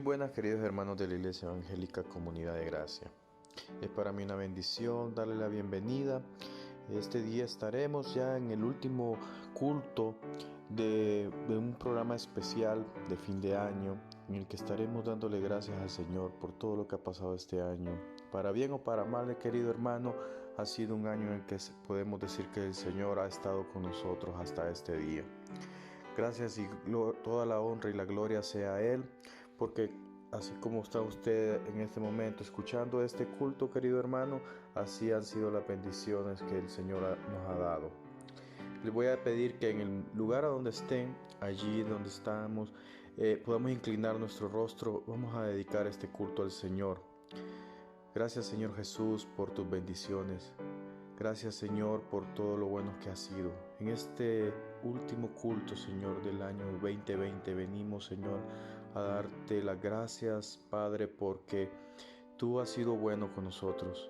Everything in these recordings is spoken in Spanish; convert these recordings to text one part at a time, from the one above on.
Buenas, queridos hermanos de la Iglesia Evangélica Comunidad de Gracia. Es para mí una bendición darle la bienvenida. Este día estaremos ya en el último culto de un programa especial de fin de año, en el que estaremos dándole gracias al Señor por todo lo que ha pasado este año. Para bien o para mal, querido hermano, ha sido un año en el que podemos decir que el Señor ha estado con nosotros hasta este día. Gracias y toda la honra y la gloria sea a Él, porque así como está usted en este momento escuchando este culto, querido hermano, así han sido las bendiciones que el Señor nos ha dado. Les voy a pedir que en el lugar a donde estén, allí donde estamos, podamos inclinar nuestro rostro. Vamos a dedicar este culto al Señor. Gracias, Señor Jesús, por tus bendiciones. Gracias, Señor, por todo lo bueno que has sido. En este último culto, Señor, del año 2020, venimos, Señor, a darte las gracias, Padre, porque tú has sido bueno con nosotros.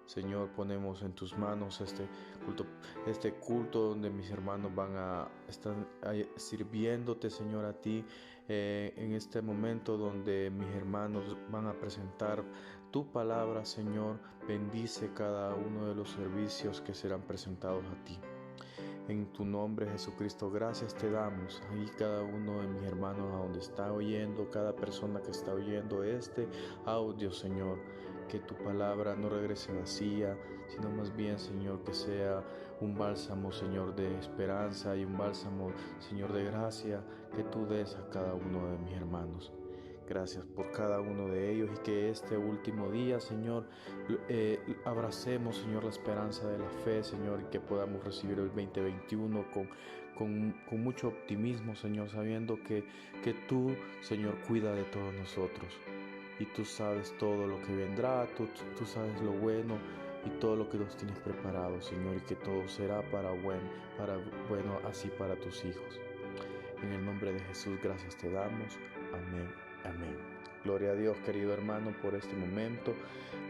Señor, ponemos en tus manos este culto donde mis hermanos están sirviéndote, Señor, a ti, en este momento donde mis hermanos van a presentar tu palabra. Señor, bendice cada uno de los servicios que serán presentados a ti. En tu nombre, Jesucristo, gracias te damos. Ahí cada uno de mis hermanos a donde está oyendo, cada persona que está oyendo este audio, Señor, que tu palabra no regrese vacía, sino más bien, Señor, que sea un bálsamo, Señor, de esperanza y un bálsamo, Señor, de gracia, que tú des a cada uno de mis hermanos. Gracias por cada uno de ellos, y que este último día, Señor, abracemos, Señor, la esperanza de la fe, Señor, y que podamos recibir el 2021 con mucho optimismo, Señor, sabiendo que tú, Señor, cuida de todos nosotros, y tú sabes todo lo que vendrá, tú sabes lo bueno y todo lo que nos tienes preparado, Señor, y que todo será para bueno, así para tus hijos. En el nombre de Jesús, gracias te damos. Amén. Amén. Gloria a Dios, querido hermano, por este momento.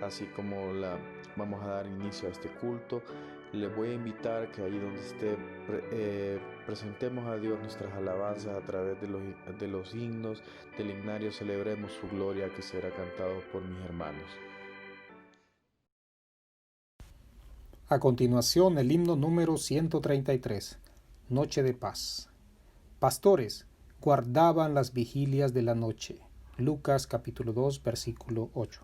Así como vamos a dar inicio a este culto, le voy a invitar que ahí donde esté presentemos a Dios nuestras alabanzas a través de los himnos del himnario. Celebremos su gloria, que será cantado por mis hermanos. A continuación, el himno número 133, Noche de Paz. Pastores guardaban las vigilias de la noche. Lucas capítulo 2, versículo 8.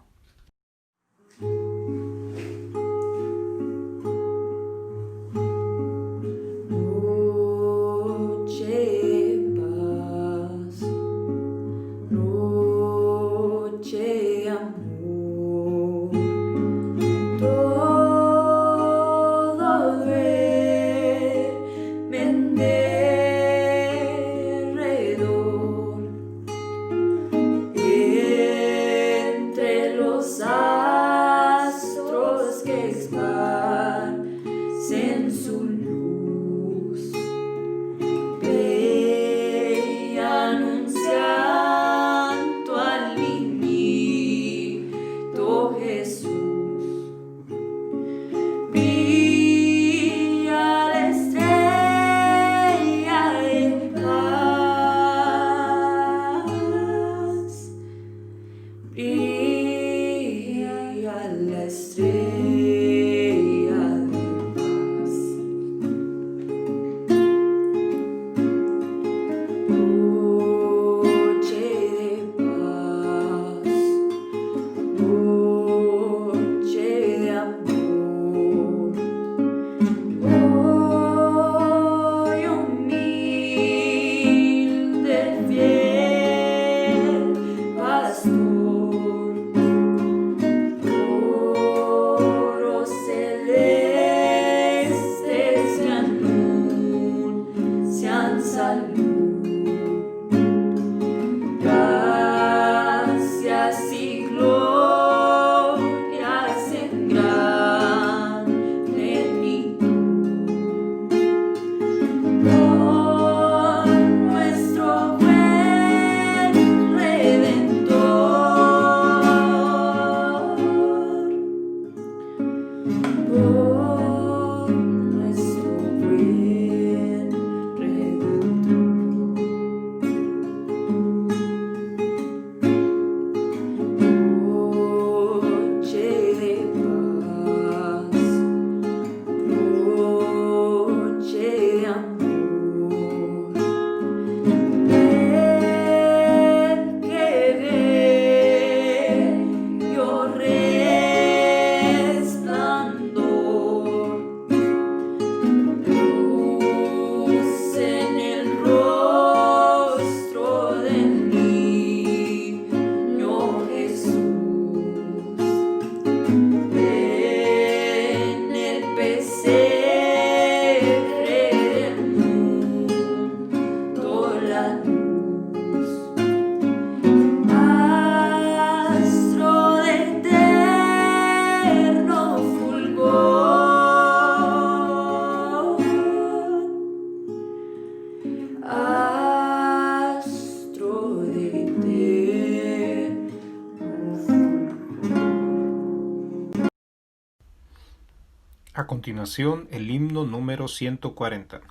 A continuación, el himno número 140.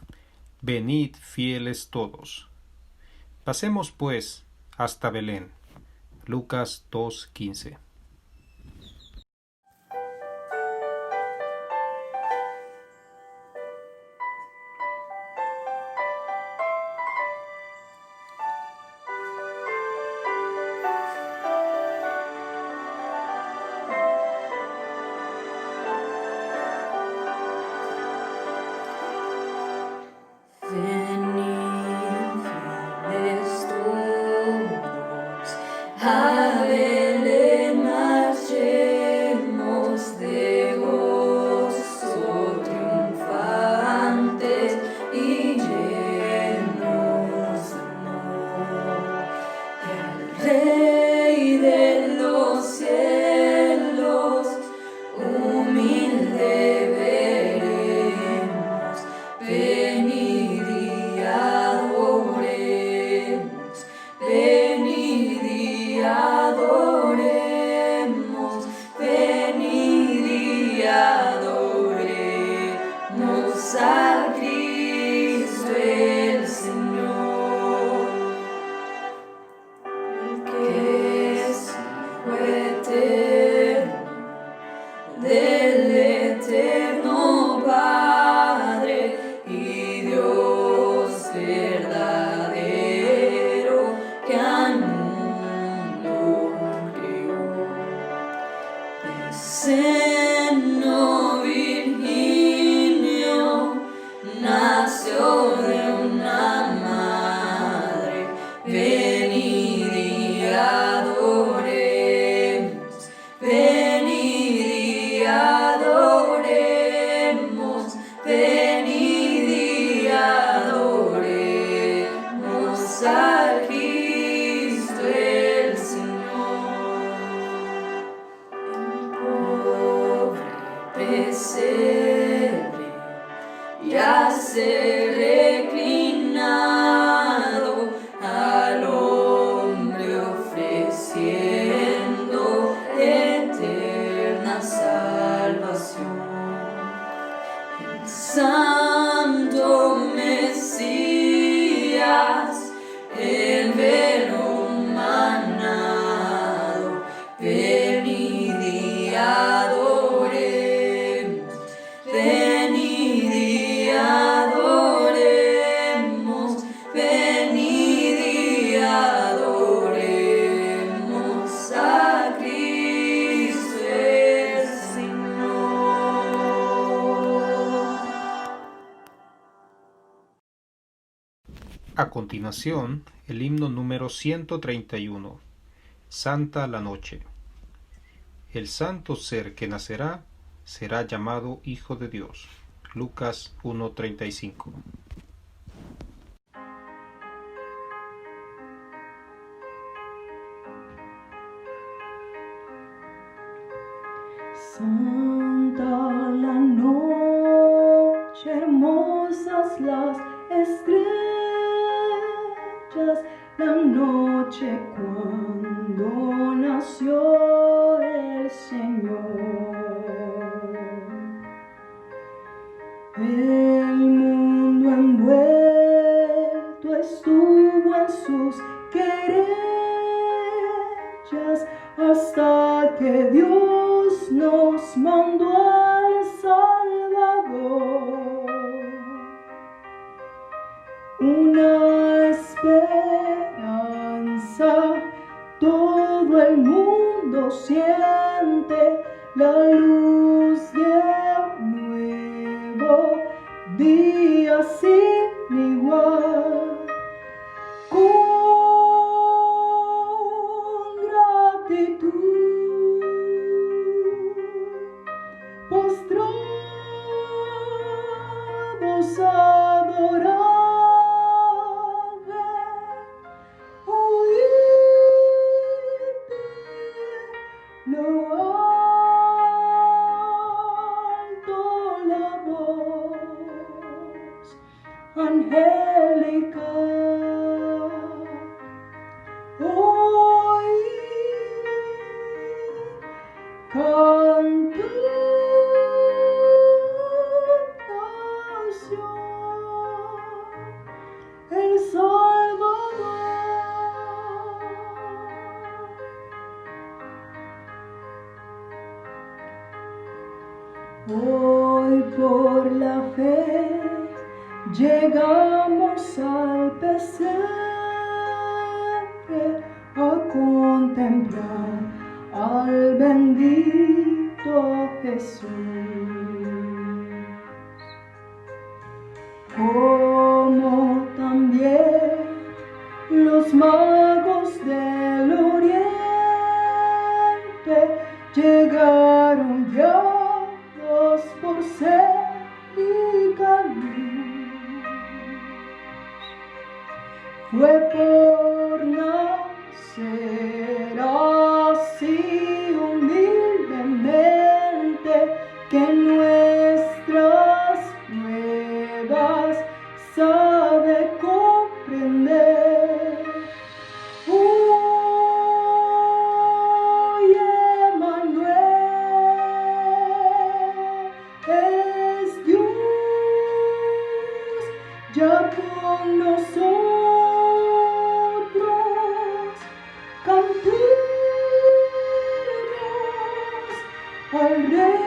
Venid fieles todos. Pasemos, pues, hasta Belén. Lucas 2:15. A Belén marchemos de gozo triunfantes y llenos de amor. El Rey de los cielos, humilde veremos, venid y adoremos, venid y adoremos, venid y adoremos al Cristo el Señor, el que es Hijo eterno del eterno Padre y Dios verdadero que al mundo creó. Del seno virginio nació de una madre. Venid y adoremos, venid y adoremos, venid y adoremos al Cristo el Señor. El pobre pesebre yace reclinado, al hombre ofreciendo eterna salvación. El Santo Mesías, el Verbo humanado, venid y adoremos, venid y adoremos, venid y adoremos a Cristo el Señor. A continuación, el himno número 131. Santa la noche. El santo ser que nacerá será llamado Hijo de Dios. Lucas 1:35. Santa la noche, hermosas las estrellas, la noche cuando nació el Señor. El mundo envuelto estuvo en sus querellas hasta que Dios nos mandó al Salvador. Una esperanza, todo el mundo siente la luz de un nuevo día sin igual. Con gratitud postrados a adorarle, oídte lo alto la voz angelical. Hoy cantar Hoy por la fe llegamos al pesebre a contemplar al bendito Jesús. Como también los magos del oriente llegaron guiados por célica luz. Fue por nacer así humildemente que nuestras pruebas sabe comprender. Hoy Emmanuel es Dios ya con nosotros. Cantemos al Rey,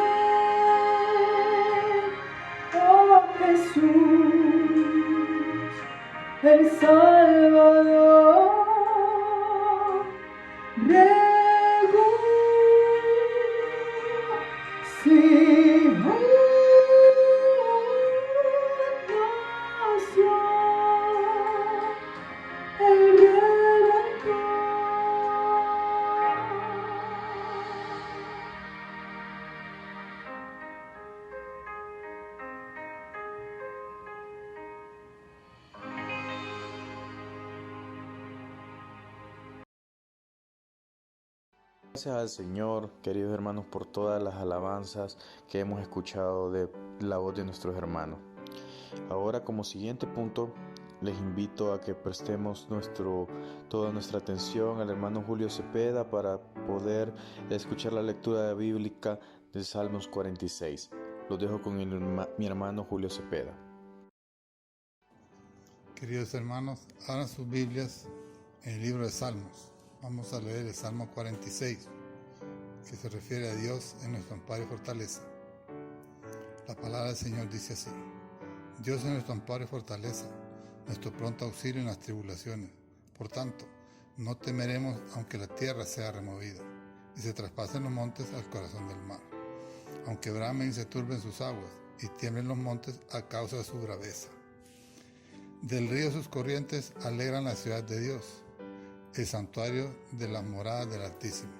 a Jesús, el Salvador. El Redentor. Gracias al Señor, queridos hermanos, por todas las alabanzas que hemos escuchado de la voz de nuestros hermanos. Ahora, como siguiente punto, les invito a que prestemos toda nuestra atención al hermano Julio Cepeda para poder escuchar la lectura bíblica de Salmos 46. Los dejo con mi hermano Julio Cepeda. Queridos hermanos, abran sus Biblias en el libro de Salmos. Vamos a leer el Salmo 46, que se refiere a Dios en nuestro amparo y fortaleza. La palabra del Señor dice así: Dios es nuestro amparo y fortaleza, nuestro pronto auxilio en las tribulaciones. Por tanto, no temeremos aunque la tierra sea removida y se traspasen los montes al corazón del mar, aunque bramen y se turben sus aguas y tiemblen los montes a causa de su braveza. Del río sus corrientes alegran la ciudad de Dios, el santuario de las moradas del Altísimo.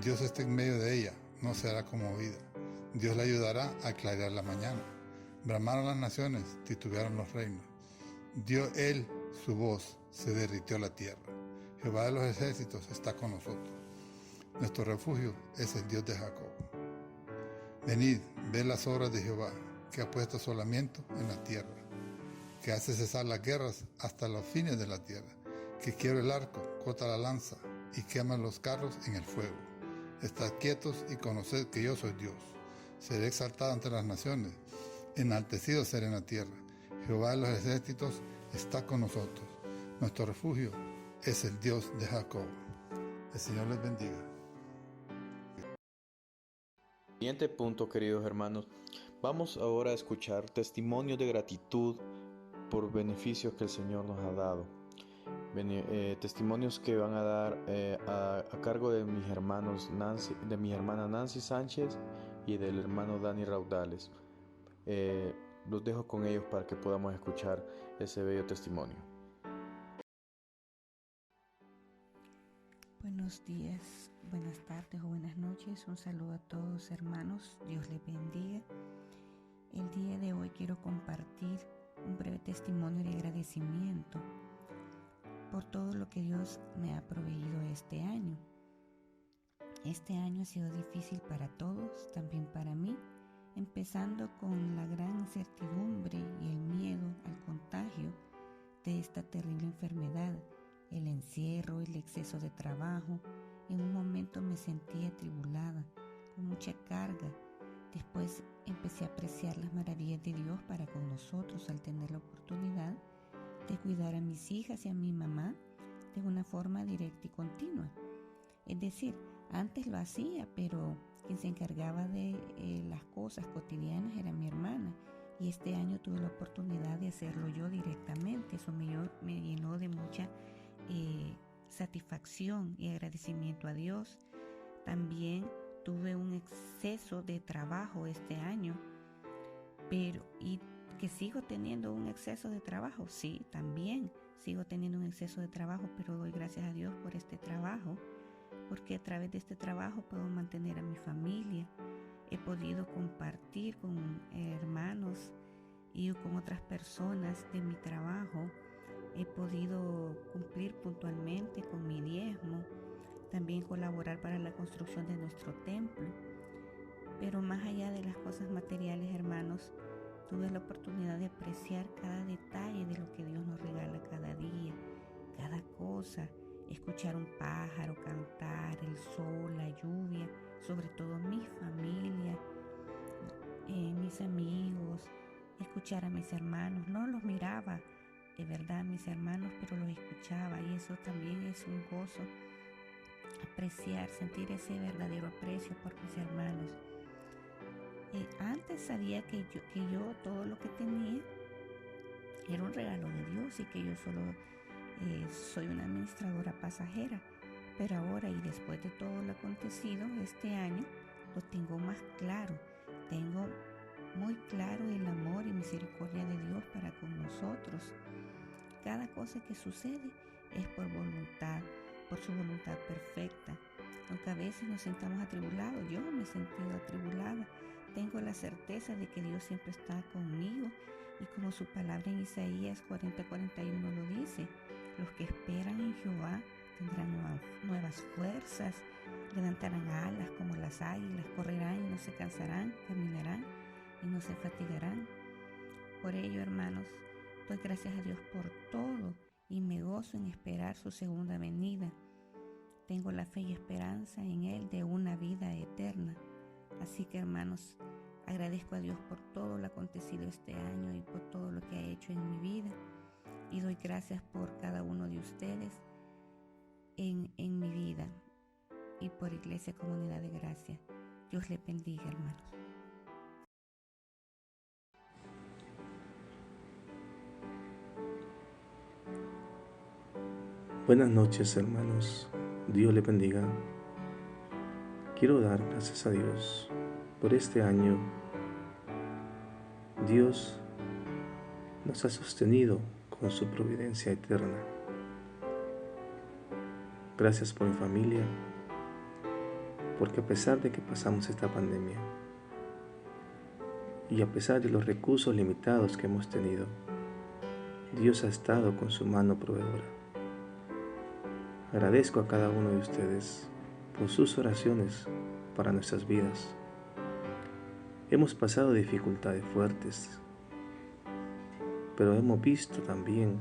Dios está en medio de ella, no será conmovida. Dios la ayudará a clarear la mañana. Bramaron las naciones, titubearon los reinos. Dio él su voz, se derritió la tierra. Jehová de los ejércitos está con nosotros. Nuestro refugio es el Dios de Jacob. Venid, ved las obras de Jehová, que ha puesto asolamiento en la tierra, que hace cesar las guerras hasta los fines de la tierra, que quiebra el arco, corta la lanza y quema los carros en el fuego. Estad quietos y conoced que yo soy Dios. Seré exaltado ante las naciones, enaltecido seré en la tierra. Jehová de los ejércitos está con nosotros. Nuestro refugio es el Dios de Jacob. El Señor les bendiga. Siguiente punto, queridos hermanos, vamos ahora a escuchar testimonios de gratitud por beneficios que el Señor nos ha dado. Testimonios que van a dar a cargo de mis hermanos de mi hermana Nancy Sánchez y del hermano Dani Raudales. Los dejo con ellos para que podamos escuchar ese bello testimonio. Buenos días, buenas tardes o buenas noches. Un saludo a todos, hermanos. Dios les bendiga. El día de hoy quiero compartir un breve testimonio de agradecimiento por todo lo que Dios me ha proveído este año. Este año ha sido difícil para todos, también para mí, empezando con la gran incertidumbre y el miedo al contagio de esta terrible enfermedad, el encierro, el exceso de trabajo. En un momento me sentí atribulada, con mucha carga. Después empecé a apreciar las maravillas de Dios para con nosotros al tener la oportunidad de cuidar a mis hijas y a mi mamá de una forma directa y continua. Es decir, antes lo hacía, pero quien se encargaba de las cosas cotidianas era mi hermana. Y este año tuve la oportunidad de hacerlo yo directamente. Eso me llenó de mucha satisfacción y agradecimiento a Dios. También tuve un exceso de trabajo este año, y que sigo teniendo un exceso de trabajo. Sí, también sigo teniendo un exceso de trabajo, pero doy gracias a Dios por este trabajo, porque a través de este trabajo puedo mantener a mi familia. He podido compartir con hermanos y con otras personas de mi trabajo. He podido cumplir puntualmente con mi diezmo, también colaborar para la construcción de nuestro templo. Pero más allá de las cosas materiales, hermanos, tuve la oportunidad de apreciar cada detalle de lo que Dios nos regala cada día, cada cosa, escuchar un pájaro cantar, el sol, la lluvia, sobre todo mi familia, mis amigos, escuchar a mis hermanos. No los miraba, es verdad, mis hermanos, pero los escuchaba, y eso también es un gozo, apreciar, sentir ese verdadero aprecio por mis hermanos. Antes sabía que yo todo lo que tenía era un regalo de Dios y que yo solo soy una administradora pasajera, pero ahora y después de todo lo acontecido este año, lo tengo más claro. Tengo muy claro el amor y misericordia de Dios para con nosotros. Cada cosa que sucede es por voluntad, por su voluntad perfecta. Aunque a veces nos sentamos atribulados, yo me he sentido atribulada, tengo la certeza de que Dios siempre está conmigo, y como su palabra en Isaías 40:41 lo dice: los que esperan en Jehová tendrán nuevas fuerzas, levantarán alas como las águilas, correrán y no se cansarán, caminarán y no se fatigarán. Por ello, hermanos, doy gracias a Dios por todo y me gozo en esperar su segunda venida. Tengo la fe y esperanza en Él de una vida eterna. Así que, hermanos, agradezco a Dios por todo lo acontecido este año y por todo lo que ha hecho en mi vida. Y doy gracias por cada uno de ustedes en mi vida y por Iglesia Comunidad de Gracia. Dios les bendiga, hermanos. Buenas noches, hermanos. Dios les bendiga. Quiero dar gracias a Dios por este año. Dios nos ha sostenido con su providencia eterna. Gracias por mi familia, porque a pesar de que pasamos esta pandemia y a pesar de los recursos limitados que hemos tenido, Dios ha estado con su mano proveedora. Agradezco a cada uno de ustedes por sus oraciones para nuestras vidas. Hemos pasado dificultades fuertes, pero hemos visto también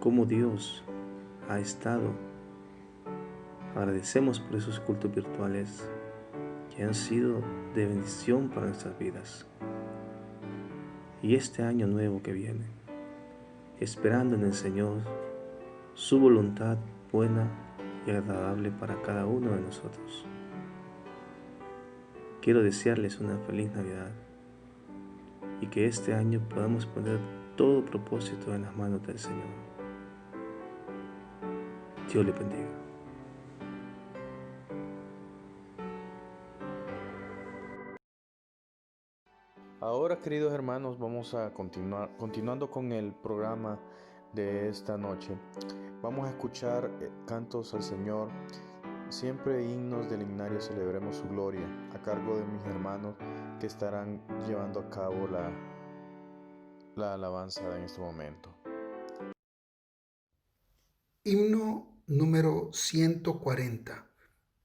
cómo Dios ha estado. Agradecemos por esos cultos virtuales que han sido de bendición para nuestras vidas. Y este año nuevo que viene, esperando en el Señor su voluntad buena y agradable para cada uno de nosotros. Quiero desearles una feliz Navidad y que este año podamos poner todo propósito en las manos del Señor. Dios le bendiga. Ahora, queridos hermanos, vamos a continuando con el programa de esta noche. Vamos a escuchar cantos al Señor, siempre himnos del himnario Celebremos su Gloria, a cargo de mis hermanos que estarán llevando a cabo la alabanza en este momento. Himno número 140.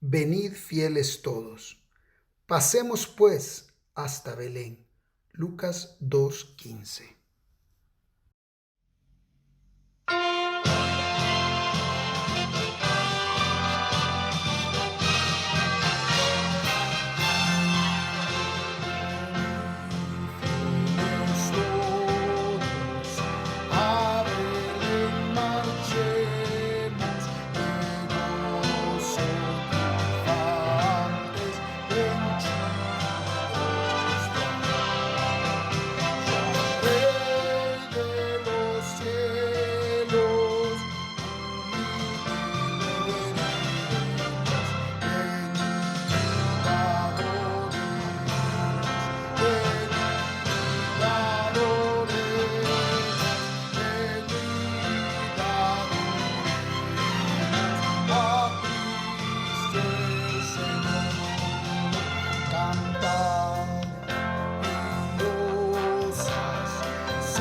Venid fieles todos. Pasemos pues hasta Belén. Lucas 2:15. Benchi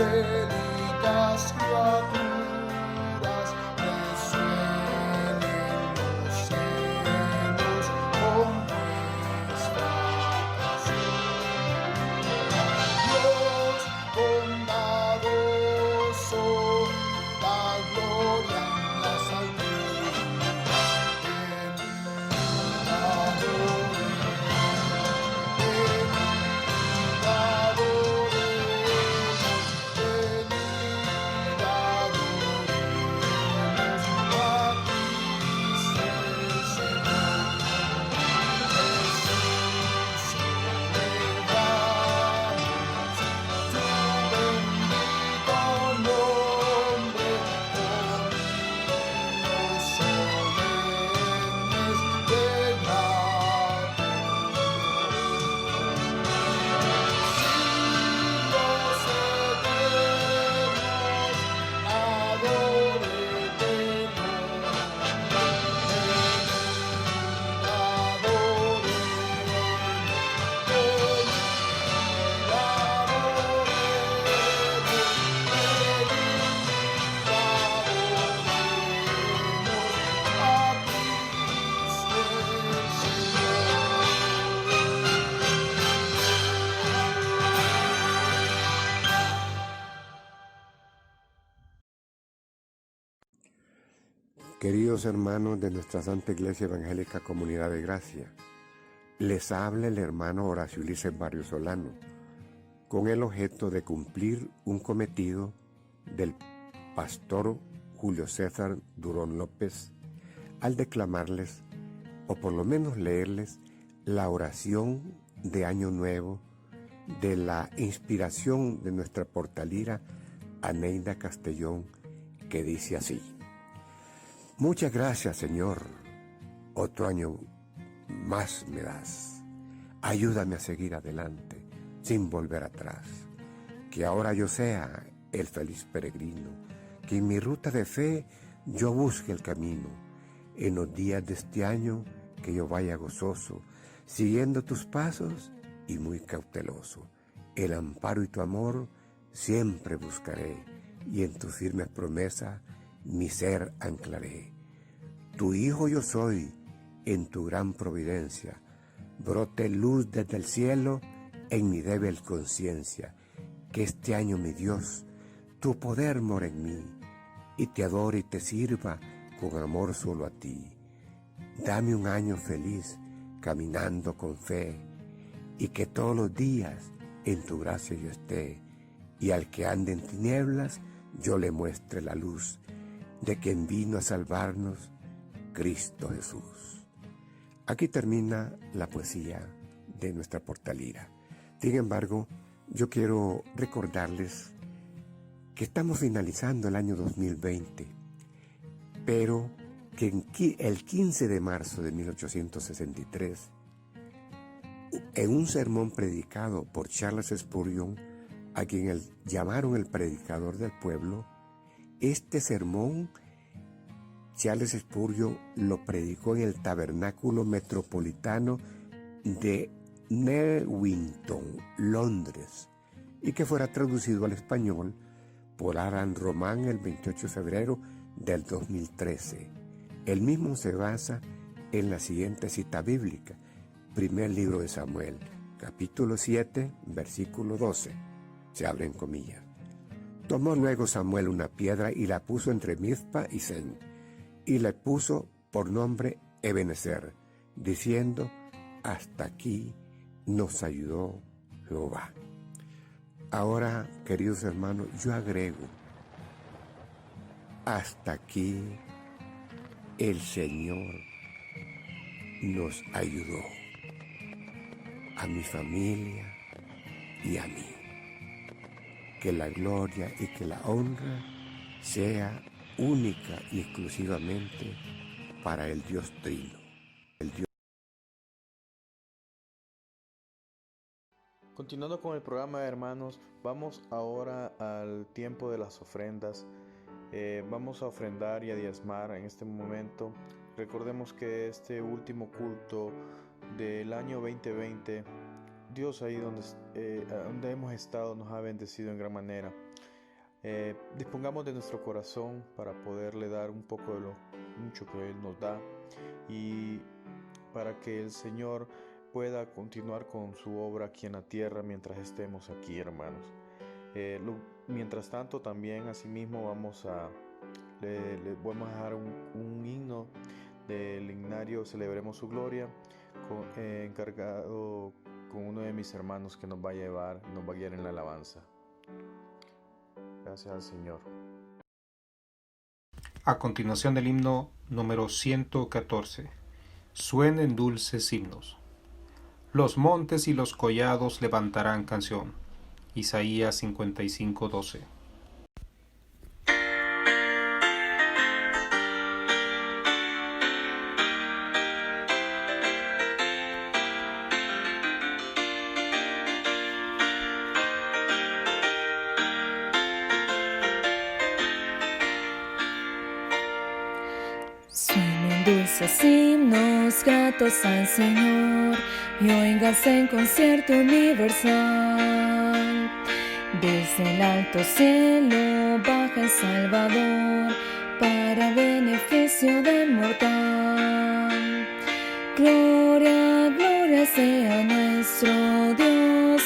angélicas criaturas resuenen los cielos con nuestra canción. Dios bondadoso, da gloria en las alturas. Queridos hermanos de nuestra Santa Iglesia Evangélica Comunidad de Gracia, les habla el hermano Horacio Ulises Barrio Solano, con el objeto de cumplir un cometido del pastor Julio César Durón López, al declamarles, o por lo menos leerles, la oración de Año Nuevo de la inspiración de nuestra portalira Aneida Castellón, que dice así: muchas gracias, Señor, otro año más me das. Ayúdame a seguir adelante, sin volver atrás. Que ahora yo sea el feliz peregrino, que en mi ruta de fe yo busque el camino. En los días de este año que yo vaya gozoso, siguiendo tus pasos y muy cauteloso. El amparo y tu amor siempre buscaré, y en tus firmes promesas mi ser anclaré. Tu hijo yo soy, en tu gran providencia, brote luz desde el cielo en mi débil conciencia. Que este año, mi Dios, tu poder mora en mí, y te adore y te sirva con amor solo a ti. Dame un año feliz, caminando con fe, y que todos los días en tu gracia yo esté, y al que ande en tinieblas yo le muestre la luz de quien vino a salvarnos, Cristo Jesús. Aquí termina la poesía de nuestra portalira. Sin embargo, yo quiero recordarles que estamos finalizando el año 2020, pero que el 15 de marzo de 1863, en un sermón predicado por Charles Spurgeon, a quien llamaron el predicador del pueblo, este sermón Charles Spurgeon lo predicó en el Tabernáculo Metropolitano de Newington, Londres, y que fuera traducido al español por Alan Román el 28 de febrero del 2013. El mismo se basa en la siguiente cita bíblica: primer libro de Samuel, capítulo 7, versículo 12. Se abren comillas. Tomó luego Samuel una piedra y la puso entre Mizpa y Sen, y le puso por nombre Ebenezer, diciendo: hasta aquí nos ayudó Jehová. Ahora, queridos hermanos, yo agrego: hasta aquí el Señor nos ayudó, a mi familia y a mí. Que la gloria y que la honra sea única y exclusivamente para el Dios Trino. Continuando con el programa, hermanos, vamos ahora al tiempo de las ofrendas. Vamos a ofrendar y a diezmar en este momento. Recordemos que este último culto del año 2020, Dios ahí donde hemos estado nos ha bendecido en gran manera. Dispongamos de nuestro corazón para poderle dar un poco de lo mucho que Él nos da y para que el Señor pueda continuar con su obra aquí en la tierra mientras estemos aquí, hermanos. Mientras tanto, también asimismo vamos a dejar un himno del himnario Celebremos su Gloria, encargado con uno de mis hermanos que nos va a guiar en la alabanza. Gracias al Señor. A continuación del himno número 114. Suenen dulces himnos. Los montes y los collados levantarán canción. Isaías 55:12. Suenen dulces himnos gratos al Señor y óigase en concierto universal. Desde el alto cielo baja el Salvador para beneficio del mortal. Gloria, gloria sea nuestro Dios,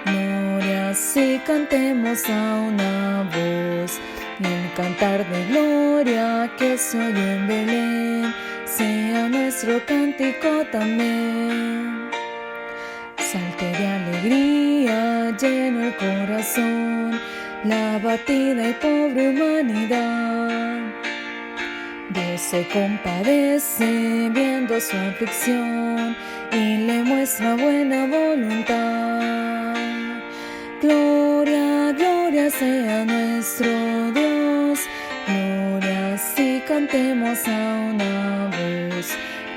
gloria si cantemos a una voz. Y el cantar de gloria que se oye en Belén sea nuestro cántico también. Salte de alegría, lleno el corazón, la abatida y pobre humanidad. Dios se compadece viendo su aflicción y le muestra buena voluntad. Gloria, gloria sea nuestro Dios, gloria si cantemos a una voz.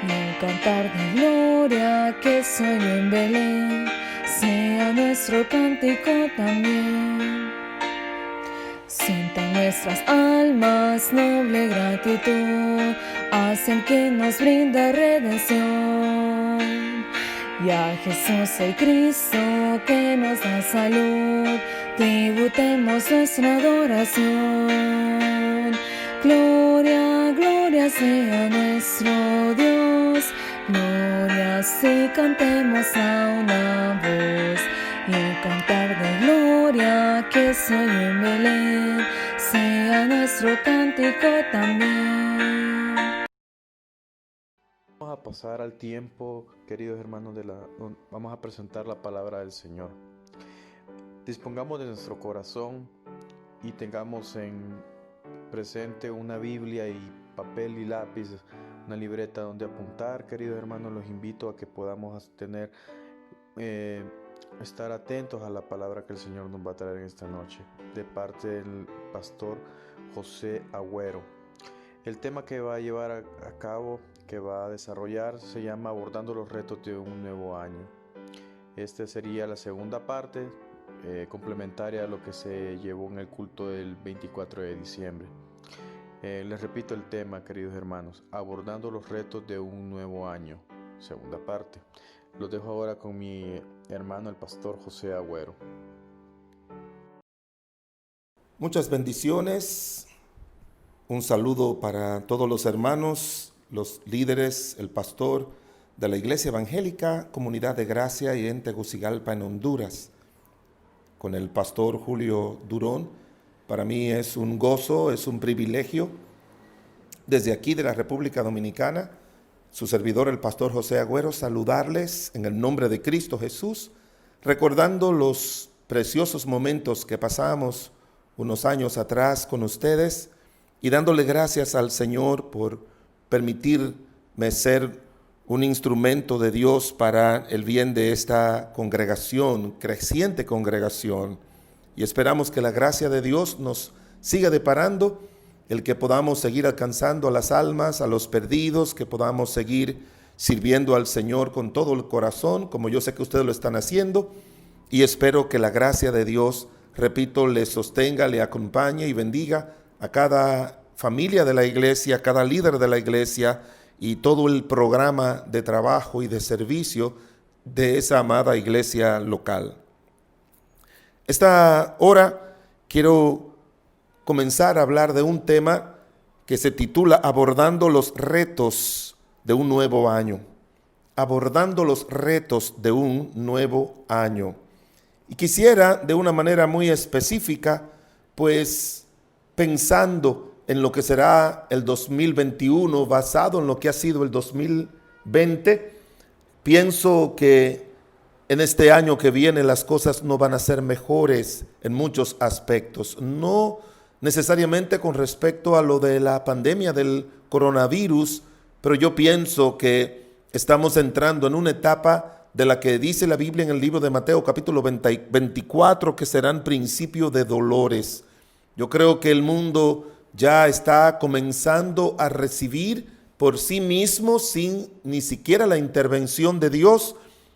Y el cantar de gloria que se oye en Belén sea nuestro cántico también. Sientan nuestras almas noble gratitud hacia el que nos brinda redención. Y a Jesús el Cristo que nos da salud, tributemos nuestra adoración. Gloria, gloria sea nuestro Dios, gloria si cantemos a una voz. Y el cantar de gloria que se oye en Belén sea nuestro cántico también. Vamos a pasar al tiempo, queridos hermanos, vamos a presentar la palabra del Señor. Dispongamos de nuestro corazón y tengamos en presente una Biblia y papel y lápiz, una libreta donde apuntar, queridos hermanos. Los invito a que podamos estar atentos a la palabra que el Señor nos va a traer en esta noche, de parte del pastor José Agüero. El tema que va a llevar a cabo, que va a desarrollar, se llama Abordando los retos de un nuevo año. Esta sería la segunda parte, complementaria a lo que se llevó en el culto del 24 de diciembre. Les repito el tema, queridos hermanos: Abordando los retos de un nuevo año, segunda parte. Los dejo ahora con mi hermano, el pastor José Agüero. Muchas bendiciones. Un saludo para todos los hermanos, los líderes, el pastor de la Iglesia Evangélica Comunidad de Gracia y en Tegucigalpa, en Honduras, con el pastor Julio Durón. Para mí es un gozo, es un privilegio, desde aquí de la República Dominicana, su servidor el pastor José Agüero, saludarles en el nombre de Cristo Jesús, recordando los preciosos momentos que pasamos unos años atrás con ustedes y dándole gracias al Señor por permitirme ser un instrumento de Dios para el bien de esta congregación, creciente congregación. Y esperamos que la gracia de Dios nos siga deparando, el que podamos seguir alcanzando a las almas, a los perdidos, que podamos seguir sirviendo al Señor con todo el corazón, como yo sé que ustedes lo están haciendo. Y espero que la gracia de Dios, repito, le sostenga, le acompañe y bendiga a cada familia de la iglesia, a cada líder de la iglesia y todo el programa de trabajo y de servicio de esa amada iglesia local. Esta hora quiero comenzar a hablar de un tema que se titula Abordando los retos de un nuevo año. Abordando los retos de un nuevo año. Y quisiera de una manera muy específica, pues pensando en lo que será el 2021, basado en lo que ha sido el 2020, pienso que en este año que viene las cosas no van a ser mejores en muchos aspectos. No necesariamente con respecto a lo de la pandemia del coronavirus, pero yo pienso que estamos entrando en una etapa de la que dice la Biblia en el libro de Mateo capítulo 24 que serán principios de dolores. Yo creo que el mundo ya está comenzando a recibir por sí mismo, sin ni siquiera la intervención de Dios,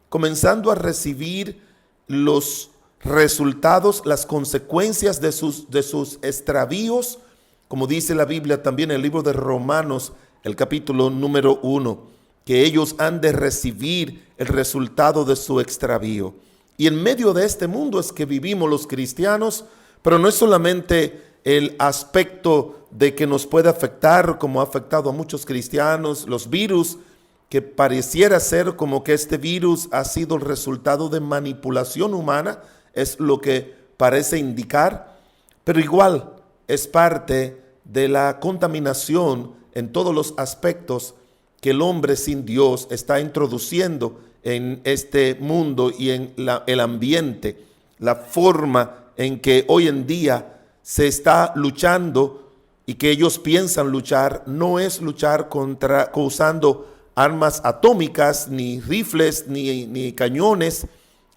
comenzando a recibir los resultados, las consecuencias de sus extravíos, como dice la Biblia también en el libro de Romanos, el capítulo número 1, que ellos han de recibir el resultado de su extravío. Y en medio de este mundo es que vivimos los cristianos, pero no es solamente el aspecto de que nos puede afectar, como ha afectado a muchos cristianos, los virus, que pareciera ser como que este virus ha sido el resultado de manipulación humana, es lo que parece indicar, pero igual es parte de la contaminación en todos los aspectos que el hombre sin Dios está introduciendo en este mundo y en el ambiente, la forma en que hoy en día se está luchando y que ellos piensan luchar, no es luchar usando armas atómicas, ni rifles, ni cañones.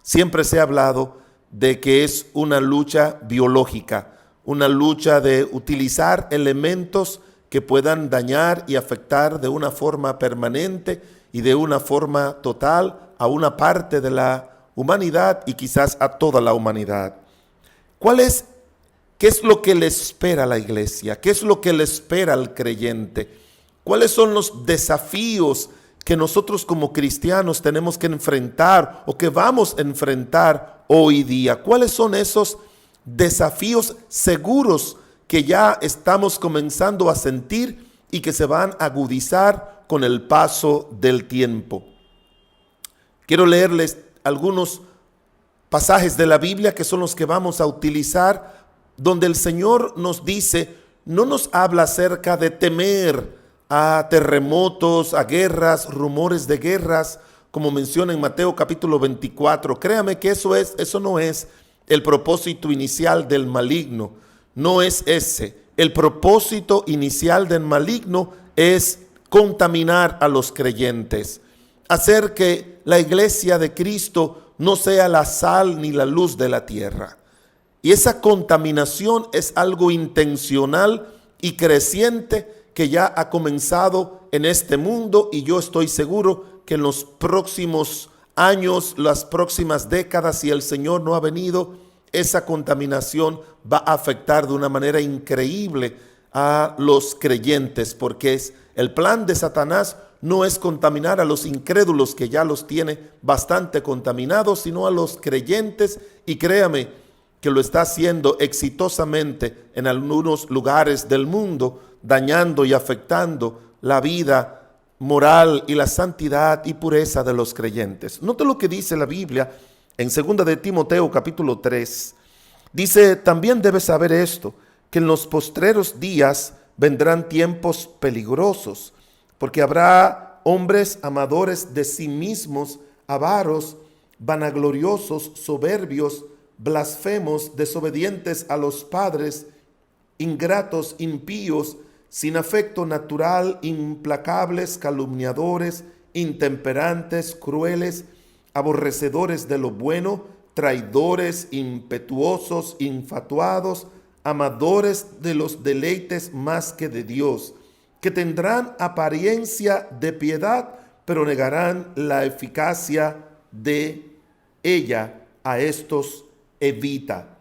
Siempre se ha hablado de que es una lucha biológica, una lucha de utilizar elementos que puedan dañar y afectar de una forma permanente y de una forma total a una parte de la humanidad y quizás a toda la humanidad. ¿Qué es lo que le espera a la iglesia? ¿Qué es lo que le espera al creyente? ¿Cuáles son los desafíos que nosotros como cristianos tenemos que enfrentar o que vamos a enfrentar hoy día? ¿Cuáles son esos desafíos seguros que ya estamos comenzando a sentir y que se van a agudizar con el paso del tiempo? Quiero leerles algunos pasajes de la Biblia que son los que vamos a utilizar, donde el Señor nos dice, no nos habla acerca de temer a terremotos, a guerras, rumores de guerras, como menciona en Mateo capítulo 24. Créame que eso no es el propósito inicial del maligno, no es ese. El propósito inicial del maligno es contaminar a los creyentes, hacer que la iglesia de Cristo no sea la sal ni la luz de la tierra. Y esa contaminación es algo intencional y creciente que ya ha comenzado en este mundo, y yo estoy seguro que en los próximos años, las próximas décadas, si el Señor no ha venido, esa contaminación va a afectar de una manera increíble a los creyentes, porque el plan de Satanás no es contaminar a los incrédulos, que ya los tiene bastante contaminados, sino a los creyentes, y créame que lo está haciendo exitosamente en algunos lugares del mundo, dañando y afectando la vida moral y la santidad y pureza de los creyentes. Note lo que dice la Biblia en 2 de Timoteo capítulo 3. Dice, también debes saber esto, que en los postreros días vendrán tiempos peligrosos, porque habrá hombres amadores de sí mismos, avaros, vanagloriosos, soberbios, blasfemos, desobedientes a los padres, ingratos, impíos, sin afecto natural, implacables, calumniadores, intemperantes, crueles, aborrecedores de lo bueno, traidores, impetuosos, infatuados, amadores de los deleites más que de Dios, que tendrán apariencia de piedad, pero negarán la eficacia de ella. A estos evita.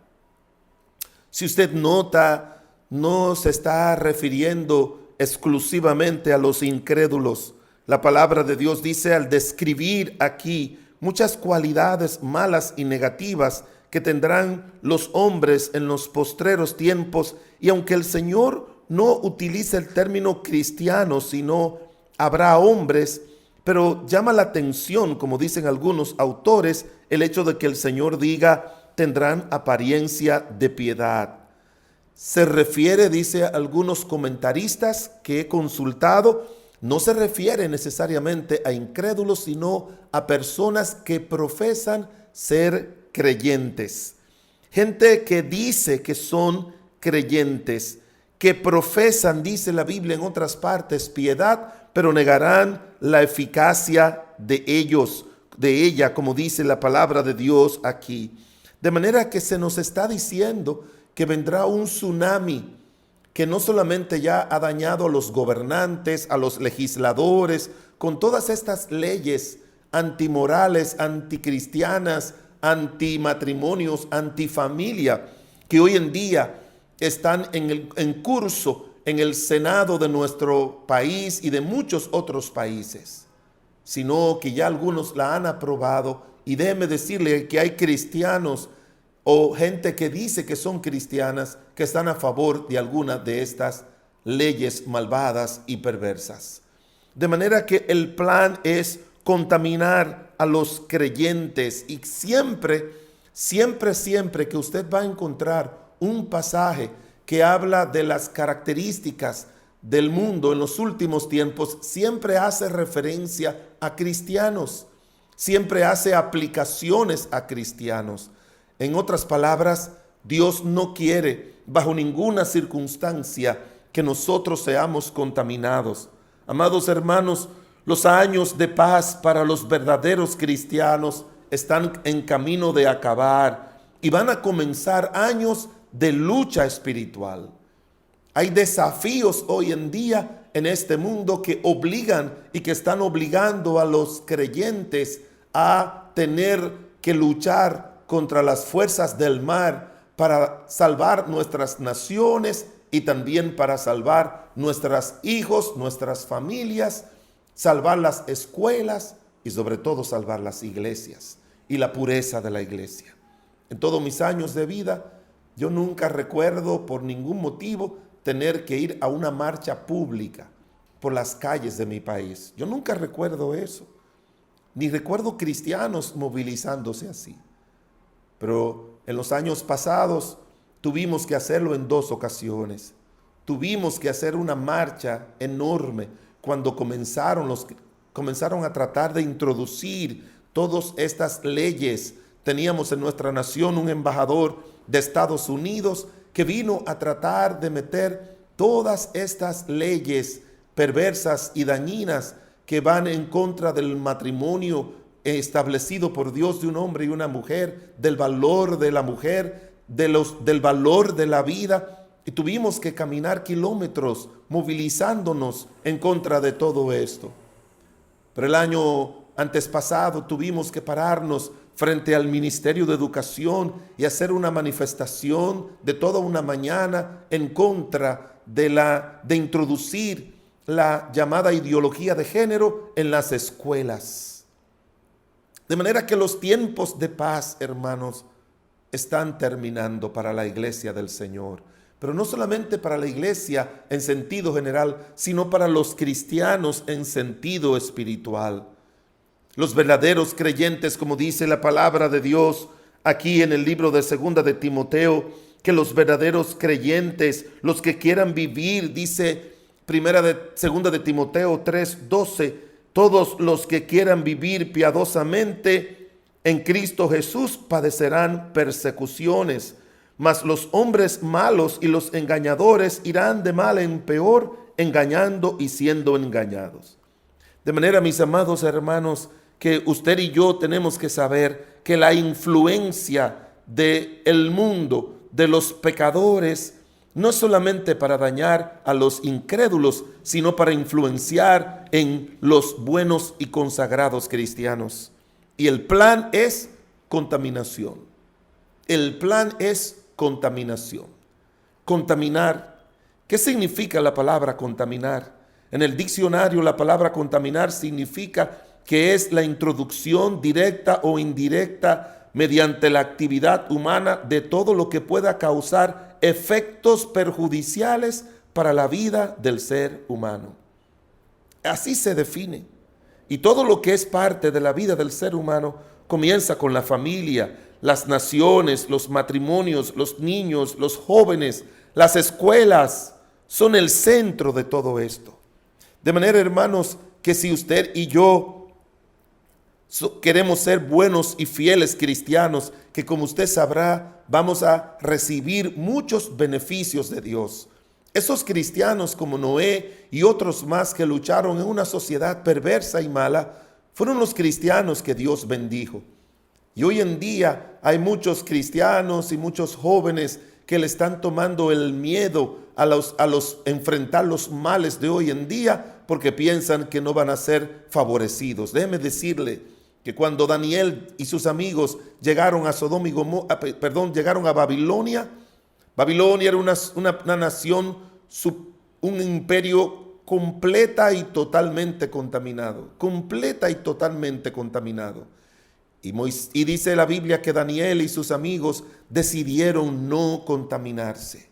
Si usted nota, no se está refiriendo exclusivamente a los incrédulos. La palabra de Dios dice, al describir aquí muchas cualidades malas y negativas que tendrán los hombres en los postreros tiempos, y aunque el Señor no utiliza el término cristiano, sino habrá hombres, pero llama la atención, como dicen algunos autores, el hecho de que el Señor diga, tendrán apariencia de piedad. Se refiere, dice algunos comentaristas que he consultado, no se refiere necesariamente a incrédulos, sino a personas que profesan ser creyentes. Gente que dice que son creyentes, que profesan, dice la Biblia en otras partes, piedad, pero negarán la eficacia de ella, como dice la palabra de Dios aquí. De manera que se nos está diciendo que vendrá un tsunami que no solamente ya ha dañado a los gobernantes, a los legisladores, con todas estas leyes antimorales, anticristianas, antimatrimonios, antifamilia, que hoy en día están en curso en el Senado de nuestro país y de muchos otros países, sino que ya algunos la han aprobado. Y déjeme decirle que hay cristianos o gente que dice que son cristianas que están a favor de alguna de estas leyes malvadas y perversas. De manera que el plan es contaminar a los creyentes, y siempre que usted va a encontrar un pasaje que habla de las características del mundo en los últimos tiempos, siempre hace referencia a cristianos, siempre hace aplicaciones a cristianos. En otras palabras, Dios no quiere bajo ninguna circunstancia que nosotros seamos contaminados. Amados hermanos, los años de paz para los verdaderos cristianos están en camino de acabar y van a comenzar años de lucha espiritual. Hay desafíos hoy en día en este mundo que obligan y que están obligando a los creyentes a tener que luchar contra las fuerzas del mar para salvar nuestras naciones y también para salvar nuestros hijos, nuestras familias, salvar las escuelas y sobre todo salvar las iglesias y la pureza de la iglesia. En todos mis años de vida, yo nunca recuerdo por ningún motivo tener que ir a una marcha pública por las calles de mi país. Yo nunca recuerdo eso, ni recuerdo cristianos movilizándose así. Pero en los años pasados tuvimos que hacerlo en 2 ocasiones. Tuvimos que hacer una marcha enorme cuando comenzaron a tratar de introducir todas estas leyes. Teníamos en nuestra nación un embajador de Estados Unidos que vino a tratar de meter todas estas leyes perversas y dañinas que van en contra del matrimonio establecido por Dios de un hombre y una mujer, del valor de la mujer, del valor de la vida, y tuvimos que caminar kilómetros movilizándonos en contra de todo esto. Pero el año antes pasado tuvimos que pararnos frente al Ministerio de Educación y hacer una manifestación de toda una mañana en contra de introducir la llamada ideología de género en las escuelas. De manera que los tiempos de paz, hermanos, están terminando para la iglesia del Señor. Pero no solamente para la iglesia en sentido general, sino para los cristianos en sentido espiritual. Los verdaderos creyentes, como dice la palabra de Dios aquí en el libro de 2 de Timoteo, que los verdaderos creyentes, los que quieran vivir, dice 2 de Timoteo 3:12, todos los que quieran vivir piadosamente en Cristo Jesús padecerán persecuciones, mas los hombres malos y los engañadores irán de mal en peor, engañando y siendo engañados. De manera, mis amados hermanos, que usted y yo tenemos que saber que la influencia del mundo, de los pecadores, no es solamente para dañar a los incrédulos, sino para influenciar en los buenos y consagrados cristianos. Y el plan es contaminación. El plan es contaminación. Contaminar. ¿Qué significa la palabra contaminar? En el diccionario la palabra contaminar significa que es la introducción directa o indirecta mediante la actividad humana de todo lo que pueda causar efectos perjudiciales para la vida del ser humano. Así se define. Y todo lo que es parte de la vida del ser humano comienza con la familia, las naciones, los matrimonios, los niños, los jóvenes, las escuelas, son el centro de todo esto. De manera, hermanos, que si usted y yo queremos ser buenos y fieles cristianos, que como usted sabrá, vamos a recibir muchos beneficios de Dios. Esos cristianos como Noé y otros más que lucharon en una sociedad perversa y mala, fueron los cristianos que Dios bendijo. Y hoy en día hay muchos cristianos y muchos jóvenes que le están tomando el miedo a enfrentar los males de hoy en día porque piensan que no van a ser favorecidos. Déjeme decirle que cuando Daniel y sus amigos llegaron a Sodoma y Gomorra, llegaron a Babilonia, Babilonia era una nación, un imperio completa y totalmente contaminado, Y dice la Biblia que Daniel y sus amigos decidieron no contaminarse.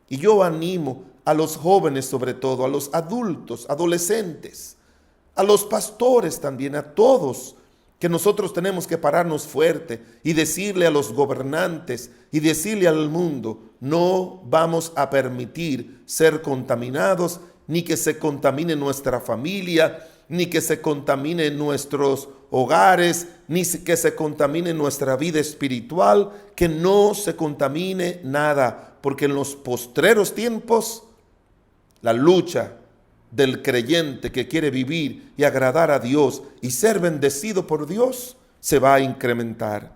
Y yo animo a los jóvenes, sobre todo, a los adultos, adolescentes, a los pastores también, a todos, que nosotros tenemos que pararnos fuerte y decirle a los gobernantes y decirle al mundo: no vamos a permitir ser contaminados, ni que se contamine nuestra familia, ni que se contamine nuestros hogares, ni que se contamine nuestra vida espiritual, que no se contamine nada, porque en los postreros tiempos la lucha del creyente que quiere vivir y agradar a Dios y ser bendecido por Dios se va a incrementar.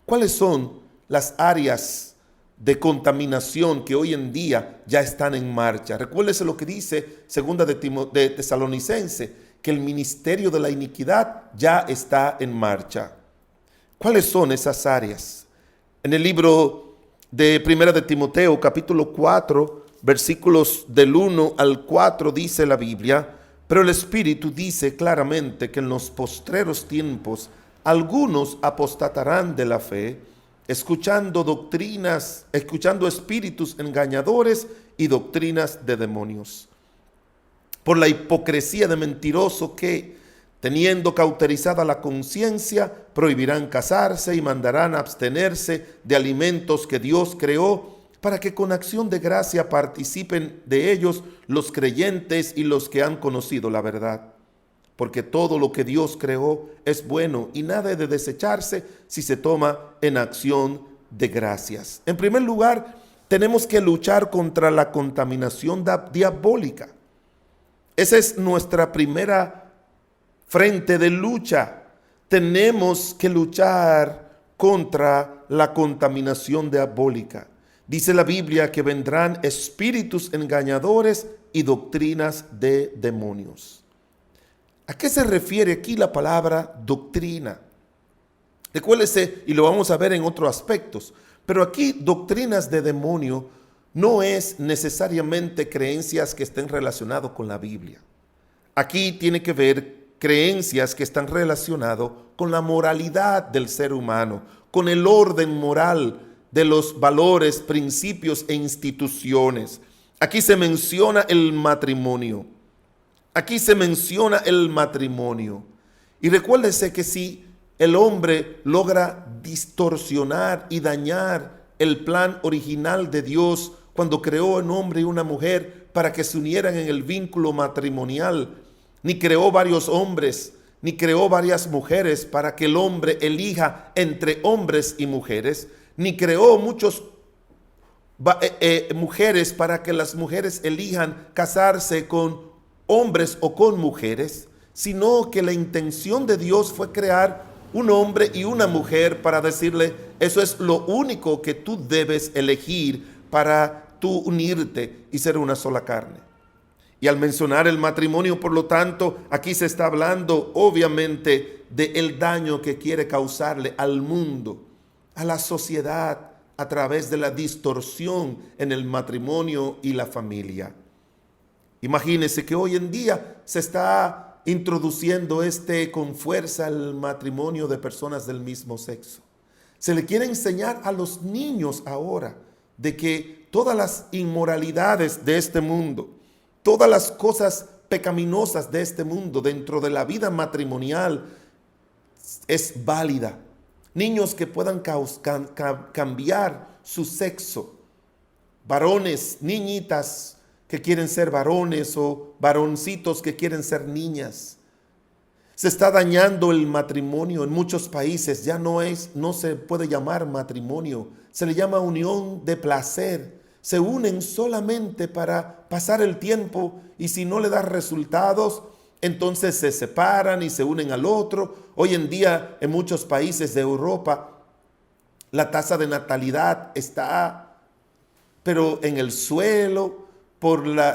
¿Cuáles son las áreas de contaminación que hoy en día ya están en marcha? Recuérdese lo que dice segunda de Tesalonicense, que el ministerio de la iniquidad ya está en marcha. ¿Cuáles son esas áreas? En el libro de Primera de Timoteo, capítulo 4, versículos del 1 al 4, dice la Biblia: pero el Espíritu dice claramente que en los postreros tiempos algunos apostatarán de la fe, escuchando espíritus engañadores y doctrinas de demonios, por la hipocresía de mentiroso que, teniendo cauterizada la conciencia, prohibirán casarse y mandarán abstenerse de alimentos que Dios creó, para que con acción de gracia participen de ellos los creyentes y los que han conocido la verdad. Porque todo lo que Dios creó es bueno y nada de desecharse si se toma en acción de gracias. En primer lugar, tenemos que luchar contra la contaminación diabólica. Esa es nuestra primera frente de lucha. Tenemos que luchar contra la contaminación diabólica. Dice la Biblia que vendrán espíritus engañadores y doctrinas de demonios. ¿A qué se refiere aquí la palabra doctrina? Recuérdese, y lo vamos a ver en otros aspectos, pero aquí doctrinas de demonio no es necesariamente creencias que estén relacionadas con la Biblia. Aquí tiene que ver creencias que están relacionadas con la moralidad del ser humano, con el orden moral de los valores, principios e instituciones. Aquí se menciona el matrimonio. Y recuérdese que si el hombre logra distorsionar y dañar el plan original de Dios cuando creó un hombre y una mujer para que se unieran en el vínculo matrimonial, ni creó varios hombres, ni creó varias mujeres para que el hombre elija entre hombres y mujeres, ni creó muchas mujeres para que las mujeres elijan casarse con hombres o con mujeres, sino que la intención de Dios fue crear un hombre y una mujer para decirle: eso es lo único que tú debes elegir para tú unirte y ser una sola carne. Y al mencionar el matrimonio, por lo tanto, aquí se está hablando obviamente del daño que quiere causarle al mundo, a la sociedad, a través de la distorsión en el matrimonio y la familia. Imagínense que hoy en día se está introduciendo con fuerza el matrimonio de personas del mismo sexo. Se le quiere enseñar a los niños ahora de que todas las inmoralidades de este mundo, todas las cosas pecaminosas de este mundo dentro de la vida matrimonial es válida. Niños que puedan cambiar su sexo, varones, niñitas que quieren ser varones o varoncitos que quieren ser niñas. Se está dañando el matrimonio en muchos países. Ya no se puede llamar matrimonio, se le llama unión de placer. Se unen solamente para pasar el tiempo y si no le da resultados, entonces se separan y se unen al otro. Hoy en día en muchos países de Europa la tasa de natalidad está pero en el suelo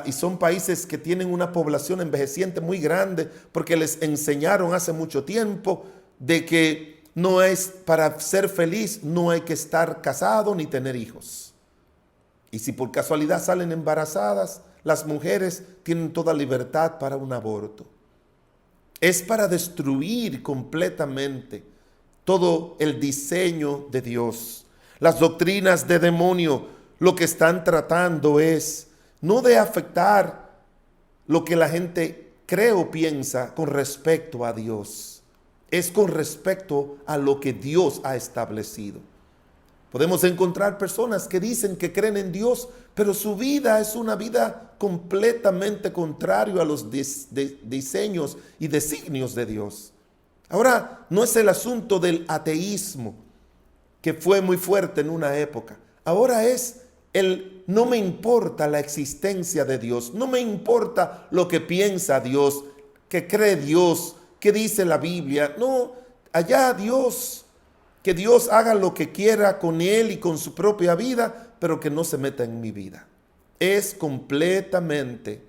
y son países que tienen una población envejeciente muy grande porque les enseñaron hace mucho tiempo de que no es para ser feliz, no hay que estar casado ni tener hijos. Y si por casualidad salen embarazadas, las mujeres tienen toda libertad para un aborto. Es para destruir completamente todo el diseño de Dios. Las doctrinas de demonio lo que están tratando es no de afectar lo que la gente cree o piensa con respecto a Dios. Es con respecto a lo que Dios ha establecido. Podemos encontrar personas que dicen que creen en Dios, pero su vida es una vida completamente contraria a los diseños y designios de Dios. Ahora, no es el asunto del ateísmo, que fue muy fuerte en una época. Ahora es no me importa la existencia de Dios, no me importa lo que piensa Dios, que cree Dios, que dice la Biblia. No, allá Dios, que Dios haga lo que quiera con él y con su propia vida, pero que no se meta en mi vida. Es completamente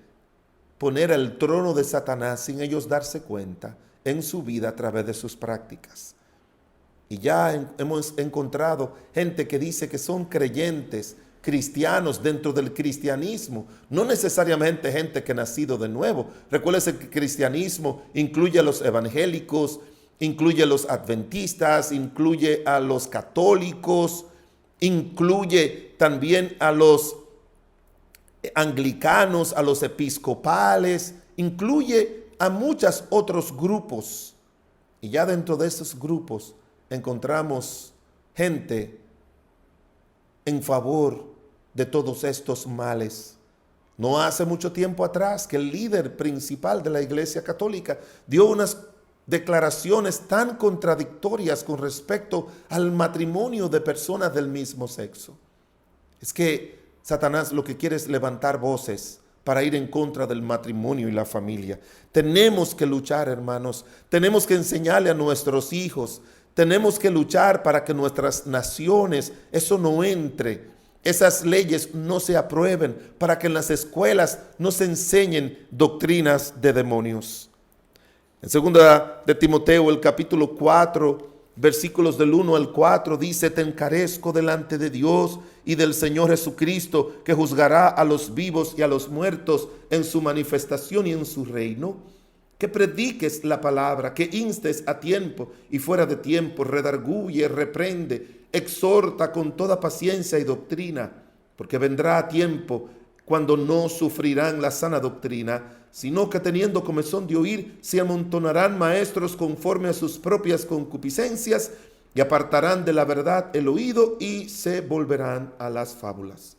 poner el trono de Satanás sin ellos darse cuenta en su vida a través de sus prácticas. Y ya hemos encontrado gente que dice que son creyentes, cristianos dentro del cristianismo, no necesariamente gente que ha nacido de nuevo. Recuérdense que el cristianismo incluye a los evangélicos, incluye a los adventistas, incluye a los católicos, incluye también a los anglicanos, a los episcopales, incluye a muchos otros grupos. Y ya dentro de esos grupos encontramos gente en favor de todos estos males. No hace mucho tiempo atrás que el líder principal de la Iglesia Católica dio unas declaraciones tan contradictorias con respecto al matrimonio de personas del mismo sexo. Es que Satanás lo que quiere es levantar voces para ir en contra del matrimonio y la familia. Tenemos que luchar, hermanos. Tenemos que enseñarle a nuestros hijos. Tenemos que luchar para que nuestras naciones eso no entre. Esas leyes no se aprueben, para que en las escuelas no se enseñen doctrinas de demonios. En 2 de Timoteo, el capítulo 4, versículos del 1 al 4, dice: te encarezco delante de Dios y del Señor Jesucristo, que juzgará a los vivos y a los muertos en su manifestación y en su reino, que prediques la palabra, que instes a tiempo y fuera de tiempo, redarguye, reprende, exhorta con toda paciencia y doctrina, porque vendrá tiempo cuando no sufrirán la sana doctrina, sino que teniendo comezón de oír, se amontonarán maestros conforme a sus propias concupiscencias y apartarán de la verdad el oído y se volverán a las fábulas.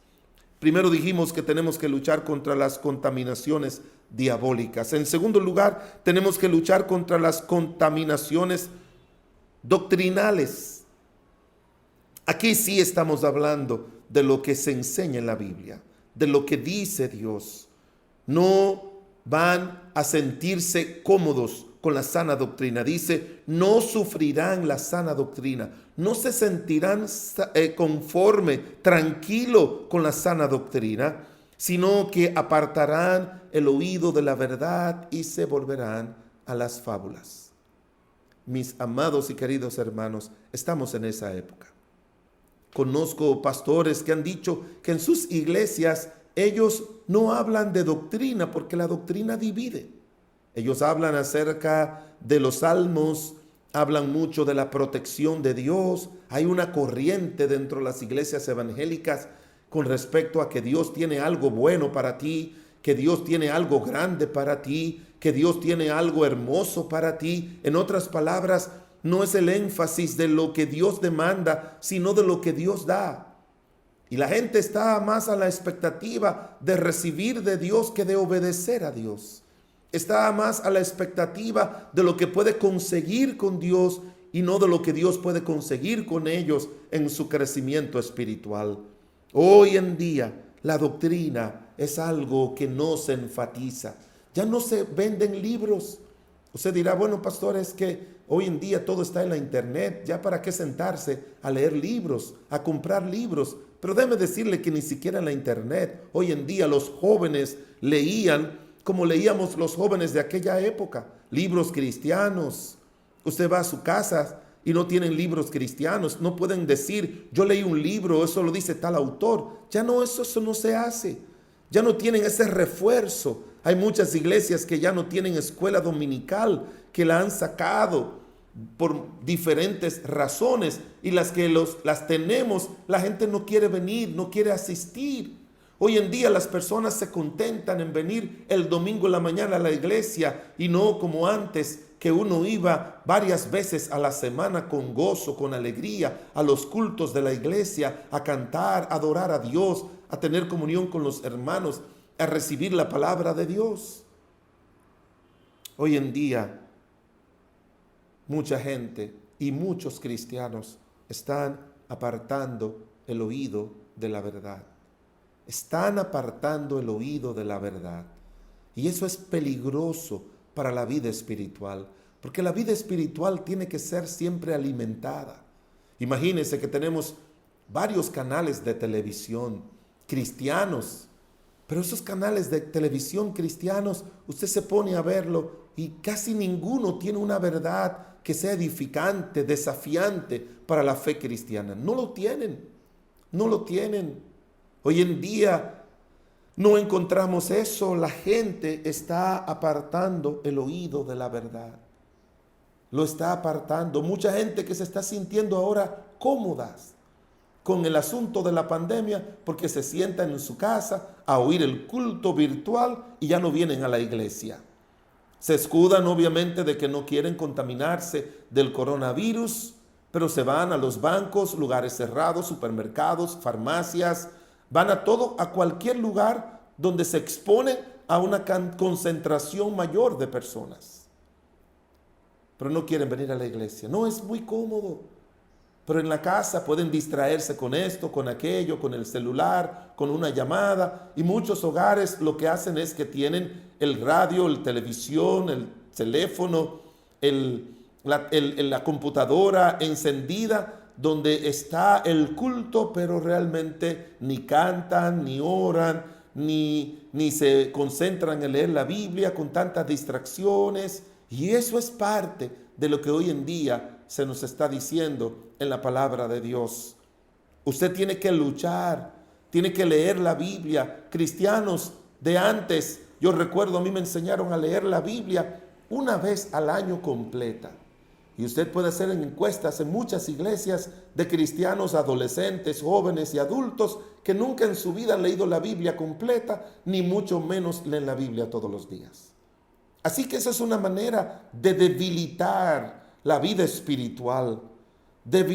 Primero dijimos que tenemos que luchar contra las contaminaciones diabólicas. En segundo lugar, tenemos que luchar contra las contaminaciones doctrinales. Aquí sí estamos hablando de lo que se enseña en la Biblia, de lo que dice Dios. No van a sentirse cómodos con la sana doctrina. Dice, no sufrirán la sana doctrina. No se sentirán conforme, tranquilo con la sana doctrina, sino que apartarán el oído de la verdad y se volverán a las fábulas. Mis amados y queridos hermanos, estamos en esa época. Conozco pastores que han dicho que en sus iglesias ellos no hablan de doctrina porque la doctrina divide. Ellos hablan acerca de los salmos, hablan mucho de la protección de Dios. Hay una corriente dentro de las iglesias evangélicas con respecto a que Dios tiene algo bueno para ti, que Dios tiene algo grande para ti, que Dios tiene algo hermoso para ti. En otras palabras, no es el énfasis de lo que Dios demanda, sino de lo que Dios da. Y la gente está más a la expectativa de recibir de Dios que de obedecer a Dios. Está más a la expectativa de lo que puede conseguir con Dios y no de lo que Dios puede conseguir con ellos en su crecimiento espiritual. Hoy en día la doctrina es algo que no se enfatiza. Ya no se venden libros. Usted dirá, bueno, pastor, es que hoy en día todo está en la internet. ¿Ya para qué sentarse a leer libros, a comprar libros? Pero déjeme decirle que ni siquiera en la internet. Hoy en día los jóvenes leían como leíamos los jóvenes de aquella época, libros cristianos. Usted va a su casa y no tienen libros cristianos. No pueden decir, yo leí un libro, eso lo dice tal autor. Ya no, eso no se hace. Ya no tienen ese refuerzo. Hay muchas iglesias que ya no tienen escuela dominical, que la han sacado por diferentes razones, y las que las tenemos, la gente no quiere venir, no quiere asistir. Hoy en día las personas se contentan en venir el domingo en la mañana a la iglesia y no como antes, que uno iba varias veces a la semana con gozo, con alegría, a los cultos de la iglesia, a cantar, a adorar a Dios, a tener comunión con los hermanos, a recibir la palabra de Dios. Hoy en día mucha gente y muchos cristianos están apartando el oído de la verdad. Están apartando el oído de la verdad. Y eso es peligroso para la vida espiritual, porque la vida espiritual tiene que ser siempre alimentada. Imagínense que tenemos varios canales de televisión cristianos, pero esos canales de televisión cristianos, usted se pone a verlo y casi ninguno tiene una verdad que sea edificante, desafiante para la fe cristiana. No lo tienen, no lo tienen. Hoy en día no encontramos eso. La gente está apartando el oído de la verdad. Lo está apartando. Mucha gente que se está sintiendo ahora cómodas con el asunto de la pandemia porque se sientan en su casa a oír el culto virtual y ya no vienen a la iglesia. Se escudan obviamente de que no quieren contaminarse del coronavirus, pero se van a los bancos, lugares cerrados, supermercados, farmacias. Van a cualquier lugar donde se exponen a una concentración mayor de personas. Pero no quieren venir a la iglesia. No, es muy cómodo. Pero en la casa pueden distraerse con esto, con aquello, con el celular, con una llamada. Y muchos hogares lo que hacen es que tienen el radio, la televisión, el teléfono, la computadora encendida, donde está el culto, pero realmente ni cantan, ni oran, ni se concentran en leer la Biblia con tantas distracciones. Y eso es parte de lo que hoy en día se nos está diciendo en la palabra de Dios. Usted tiene que luchar, tiene que leer la Biblia. Cristianos de antes, yo recuerdo, a mí me enseñaron a leer la Biblia una vez al año completa. Y usted puede hacer encuestas en muchas iglesias de cristianos, adolescentes, jóvenes y adultos que nunca en su vida han leído la Biblia completa, ni mucho menos leen la Biblia todos los días. Así que esa es una manera de debilitar la vida espiritual, de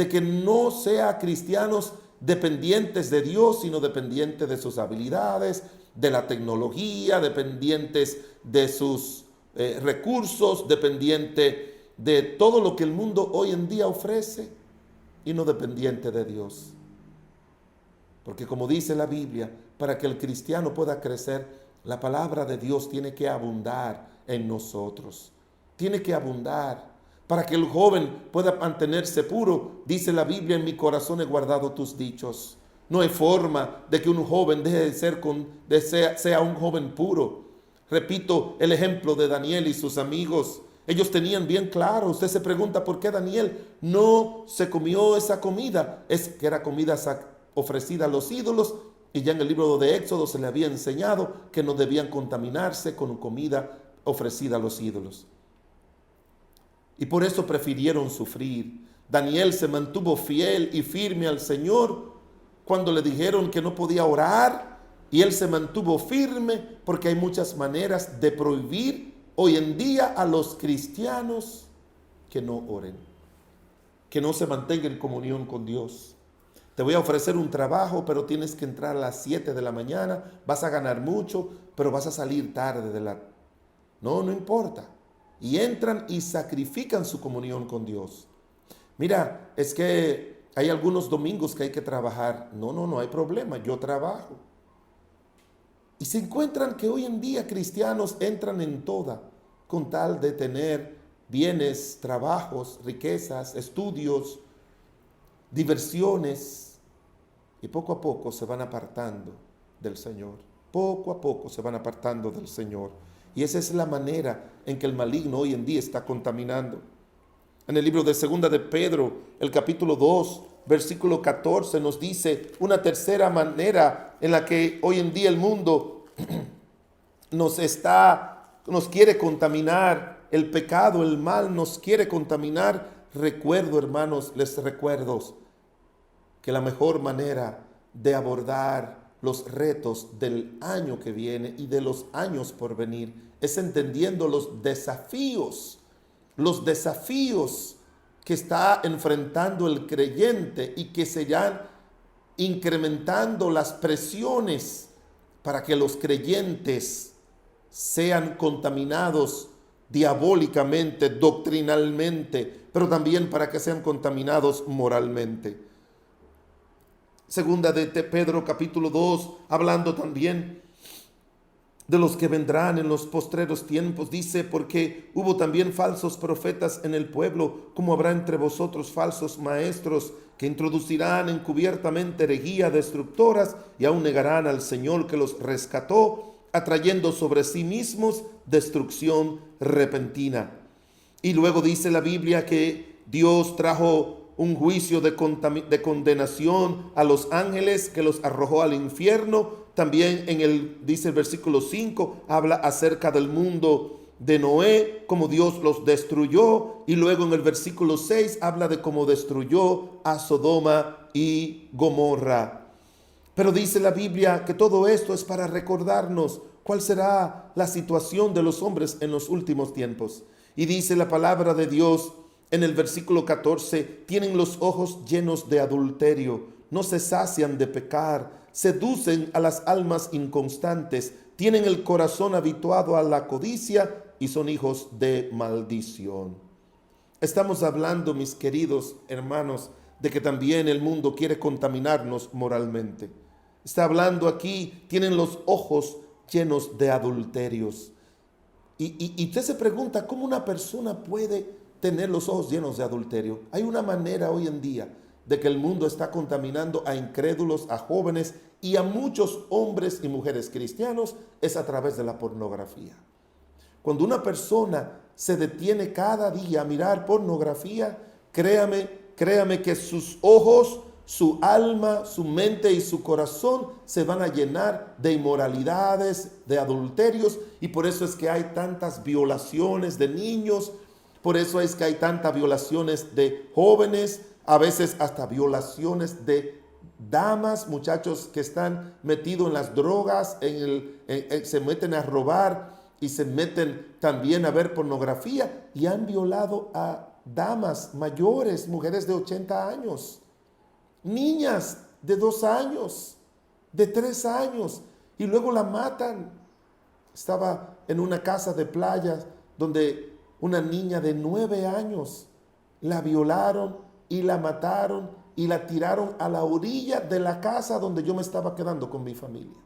que no sea cristianos dependientes de Dios, sino dependientes de sus habilidades, de la tecnología, dependientes de sus recursos, dependiente de todo lo que el mundo hoy en día ofrece y no dependiente de Dios. Porque como dice la Biblia, para que el cristiano pueda crecer, la palabra de Dios tiene que abundar en nosotros. Tiene que abundar. Para que el joven pueda mantenerse puro, dice la Biblia, en mi corazón he guardado tus dichos. No hay forma de que un joven deje de ser sea un joven puro. Repito el ejemplo de Daniel y sus amigos. Ellos tenían bien claro. Usted se pregunta por qué Daniel no se comió esa comida. Es que era comida ofrecida a los ídolos Y ya en el libro de Éxodo se le había enseñado que no debían contaminarse con comida ofrecida a los ídolos. Y por eso prefirieron sufrir. Daniel se mantuvo fiel y firme al Señor cuando le dijeron que no podía orar, y él se mantuvo firme, porque hay muchas maneras de prohibir hoy en día a los cristianos que no oren, que no se mantengan en comunión con Dios. Te voy a ofrecer un trabajo, pero tienes que entrar a las 7 de la mañana, vas a ganar mucho, pero vas a salir tarde de la... No importa. Y entran y sacrifican su comunión con Dios. Mira, es que hay algunos domingos que hay que trabajar. No hay problema, yo trabajo. Y se encuentran que hoy en día cristianos entran en toda, con tal de tener bienes, trabajos, riquezas, estudios, diversiones, y poco a poco se van apartando del Señor. Poco a poco se van apartando del Señor. Y esa es la manera en que el maligno hoy en día está contaminando. En el libro de Segunda de Pedro, el capítulo 2, versículo 14, nos dice una tercera manera en la que hoy en día el mundo nos quiere contaminar. El pecado, el mal nos quiere contaminar. Recuerdo, hermanos, les recuerdo que la mejor manera de abordar los retos del año que viene y de los años por venir es entendiendo los desafíos que está enfrentando el creyente, y que se irán incrementando las presiones para que los creyentes sean contaminados diabólicamente, doctrinalmente, pero también para que sean contaminados moralmente. Segunda de Pedro capítulo 2, hablando también de los que vendrán en los postreros tiempos, dice: porque hubo también falsos profetas en el pueblo, como habrá entre vosotros falsos maestros, que introducirán encubiertamente herejía destructoras, y aún negarán al Señor que los rescató, atrayendo sobre sí mismos destrucción repentina. Y luego dice la Biblia que Dios trajo un juicio de condenación a los ángeles, que los arrojó al infierno. También dice el versículo 5, habla acerca del mundo de Noé, como Dios los destruyó. Y luego en el versículo 6 habla de cómo destruyó a Sodoma y Gomorra. Pero dice la Biblia que todo esto es para recordarnos cuál será la situación de los hombres en los últimos tiempos. Y dice la palabra de Dios en el versículo 14: tienen los ojos llenos de adulterio, no se sacian de pecar, seducen a las almas inconstantes, tienen el corazón habituado a la codicia y son hijos de maldición. Estamos hablando, mis queridos hermanos, de que también el mundo quiere contaminarnos moralmente. Está hablando aquí, tienen los ojos llenos de adulterios. Y usted se pregunta, ¿cómo una persona puede tener los ojos llenos de adulterio? Hay una manera hoy en día de que el mundo está contaminando a incrédulos, a jóvenes y a muchos hombres y mujeres cristianos, es a través de la pornografía. Cuando una persona se detiene cada día a mirar pornografía, créame que sus ojos, su alma, su mente y su corazón se van a llenar de inmoralidades, de adulterios, y por eso es que hay tantas violaciones de niños, por eso es que hay tantas violaciones de jóvenes, a veces hasta violaciones de damas, muchachos que están metidos en las drogas, se meten a robar y se meten también a ver pornografía, y han violado a damas mayores, mujeres de 80 años, niñas de 2 años, de 3 años, y luego la matan. Estaba en una casa de playa donde una niña de 9 años la violaron y la mataron y la tiraron a la orilla de la casa donde yo me estaba quedando con mi familia,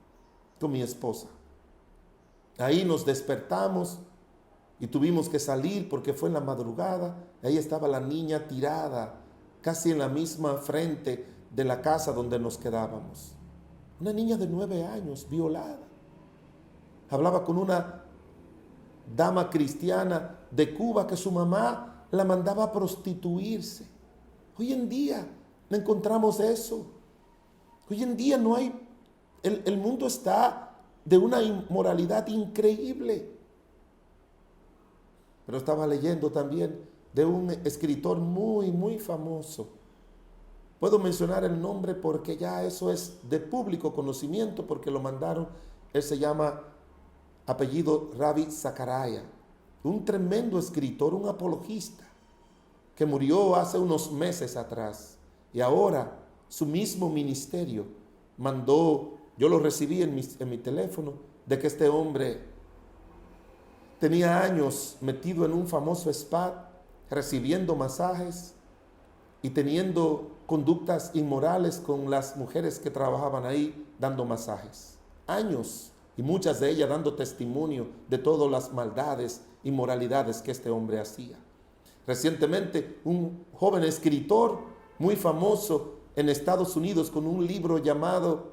con mi esposa. Ahí nos despertamos y tuvimos que salir porque fue en la madrugada. Ahí estaba la niña tirada, casi en la misma frente de la casa donde nos quedábamos. Una niña de 9 años, violada. Hablaba con una dama cristiana de Cuba que su mamá la mandaba a prostituirse. Hoy en día no encontramos eso. Hoy en día no hay el mundo está de una inmoralidad increíble. Pero estaba leyendo también de un escritor muy, muy famoso. Puedo mencionar el nombre porque ya eso es de público conocimiento, porque lo mandaron. Él se llama apellido Ravi Zachariah, un tremendo escritor, un apologista, que murió hace unos meses atrás. Y ahora su mismo ministerio mandó, yo lo recibí en mi teléfono, de que este hombre tenía años metido en un famoso spa, recibiendo masajes y teniendo conductas inmorales con las mujeres que trabajaban ahí dando masajes. Años, y muchas de ellas dando testimonio de todas las maldades, inmoralidades que este hombre hacía. Recientemente, un joven escritor muy famoso en Estados Unidos con un libro llamado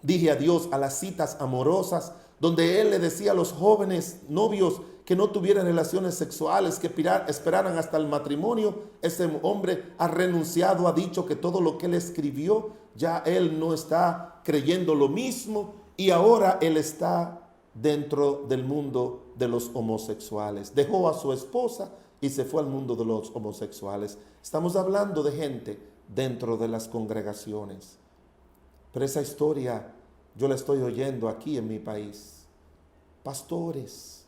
Dije adiós a las citas amorosas, donde él le decía a los jóvenes novios que no tuvieran relaciones sexuales, que esperaran hasta el matrimonio. Ese hombre ha renunciado, ha dicho que todo lo que él escribió, ya él no está creyendo lo mismo, y ahora él está dentro del mundo de los homosexuales. Dejó a su esposa y se fue al mundo de los homosexuales. Estamos hablando de gente dentro de las congregaciones. Pero esa historia yo la estoy oyendo aquí en mi país. Pastores.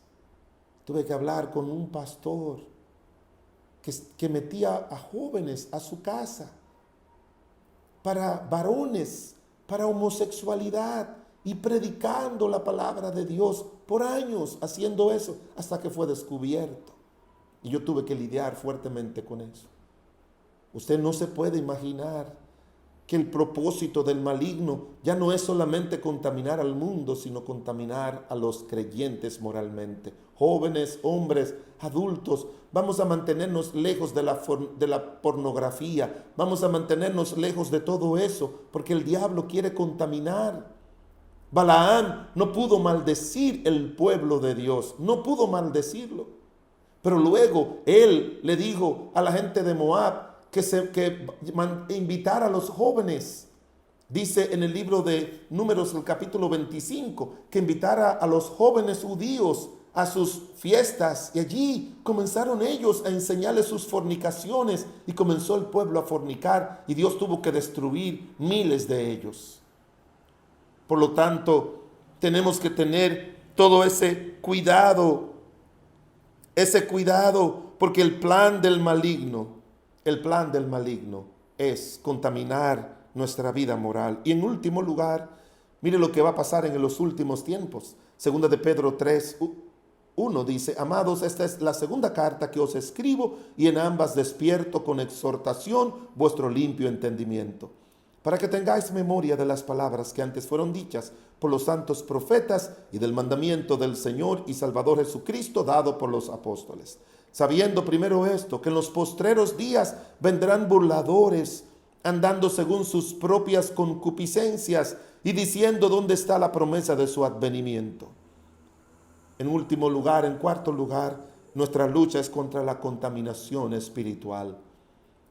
Tuve que hablar con un pastor que metía a jóvenes a su casa para varones, para homosexualidad, y predicando la palabra de Dios por años, haciendo eso, hasta que fue descubierto. Y yo tuve que lidiar fuertemente con eso. Usted no se puede imaginar que el propósito del maligno ya no es solamente contaminar al mundo, sino contaminar a los creyentes moralmente. Jóvenes, hombres, adultos, vamos a mantenernos lejos de la pornografía, vamos a mantenernos lejos de todo eso, porque el diablo quiere contaminar. Balaam no pudo maldecir el pueblo de Dios, no pudo maldecirlo. Pero luego él le dijo a la gente de Moab que invitara a los jóvenes. Dice en el libro de Números, el capítulo 25, que invitara a los jóvenes judíos a sus fiestas. Y allí comenzaron ellos a enseñarles sus fornicaciones, y comenzó el pueblo a fornicar, y Dios tuvo que destruir miles de ellos. Por lo tanto, tenemos que tener todo ese cuidado, porque el plan del maligno es contaminar nuestra vida moral. Y en último lugar, mire lo que va a pasar en los últimos tiempos. Segunda de Pedro 3:1 dice: amados, esta es la segunda carta que os escribo, y en ambas despierto con exhortación vuestro limpio entendimiento, para que tengáis memoria de las palabras que antes fueron dichas por los santos profetas, y del mandamiento del Señor y Salvador Jesucristo dado por los apóstoles. Sabiendo primero esto, que en los postreros días vendrán burladores, andando según sus propias concupiscencias, y diciendo: ¿dónde está la promesa de su advenimiento? En último lugar, en cuarto lugar, nuestra lucha es contra la contaminación espiritual.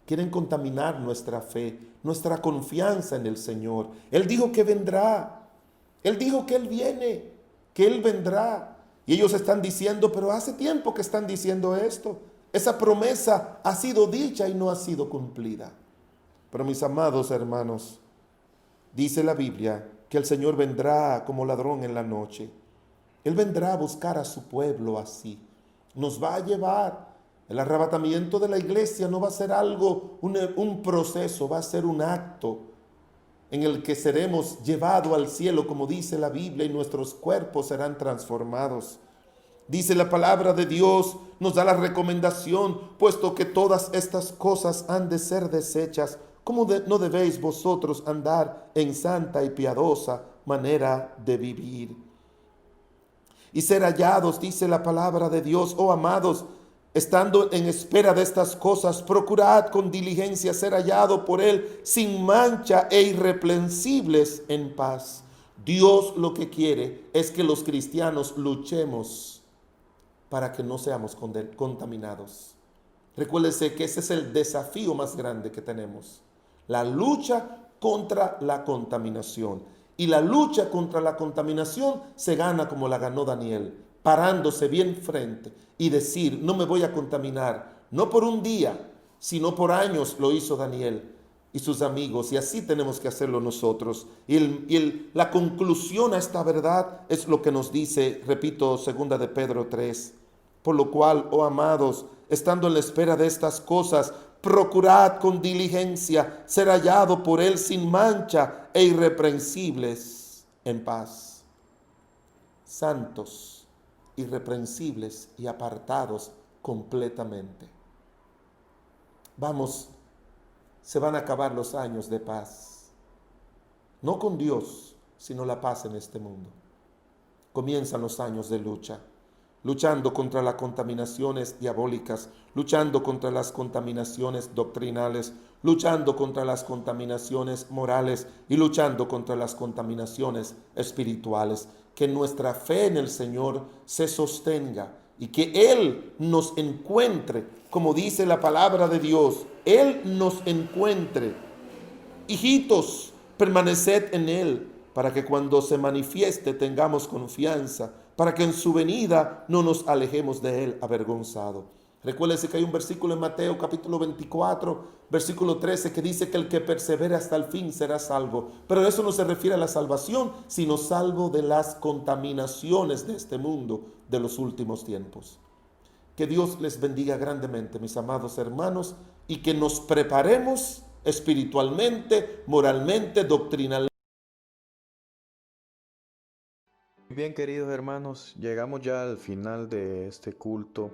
Quieren contaminar nuestra fe, nuestra confianza en el Señor. Él dijo que vendrá. Él dijo que Él viene, que Él vendrá. Y ellos están diciendo, pero hace tiempo que están diciendo esto. Esa promesa ha sido dicha y no ha sido cumplida. Pero mis amados hermanos, dice la Biblia que el Señor vendrá como ladrón en la noche. Él vendrá a buscar a su pueblo así. Nos va a llevar. El arrebatamiento de la iglesia no va a ser algo, un proceso, va a ser un acto en el que seremos llevados al cielo, como dice la Biblia, y nuestros cuerpos serán transformados. Dice la palabra de Dios, nos da la recomendación: puesto que todas estas cosas han de ser deshechas, ¿cómo no debéis vosotros andar en santa y piadosa manera de vivir? Y ser hallados, dice la palabra de Dios, oh amados, estando en espera de estas cosas, procurad con diligencia ser hallado por Él sin mancha e irreprensibles en paz. Dios lo que quiere es que los cristianos luchemos para que no seamos contaminados. Recuérdese que ese es el desafío más grande que tenemos. La lucha contra la contaminación. Y la lucha contra la contaminación se gana como la ganó Daniel, parándose bien frente y decir, no me voy a contaminar, no por un día, sino por años lo hizo Daniel y sus amigos, y así tenemos que hacerlo nosotros. La conclusión a esta verdad es lo que nos dice, repito, 2 de Pedro 3. Por lo cual, oh amados, estando en la espera de estas cosas, procurad con diligencia ser hallado por él sin mancha e irreprensibles en paz. Santos, irreprensibles y apartados completamente. Vamos, se van a acabar los años de paz. No con Dios, sino la paz en este mundo. Comienzan los años de lucha, luchando contra las contaminaciones diabólicas, luchando contra las contaminaciones doctrinales, luchando contra las contaminaciones morales y luchando contra las contaminaciones espirituales. Que nuestra fe en el Señor se sostenga y que Él nos encuentre, como dice la palabra de Dios, Él nos encuentre. Hijitos, permaneced en Él, para que cuando se manifieste tengamos confianza, para que en su venida no nos alejemos de Él avergonzado. Recuérdese que hay un versículo en Mateo capítulo 24, versículo 13, que dice que el que persevere hasta el fin será salvo. Pero eso no se refiere a la salvación, sino salvo de las contaminaciones de este mundo de los últimos tiempos. Que Dios les bendiga grandemente, mis amados hermanos, y que nos preparemos espiritualmente, moralmente, doctrinalmente. Bien, queridos hermanos, llegamos ya al final de este culto.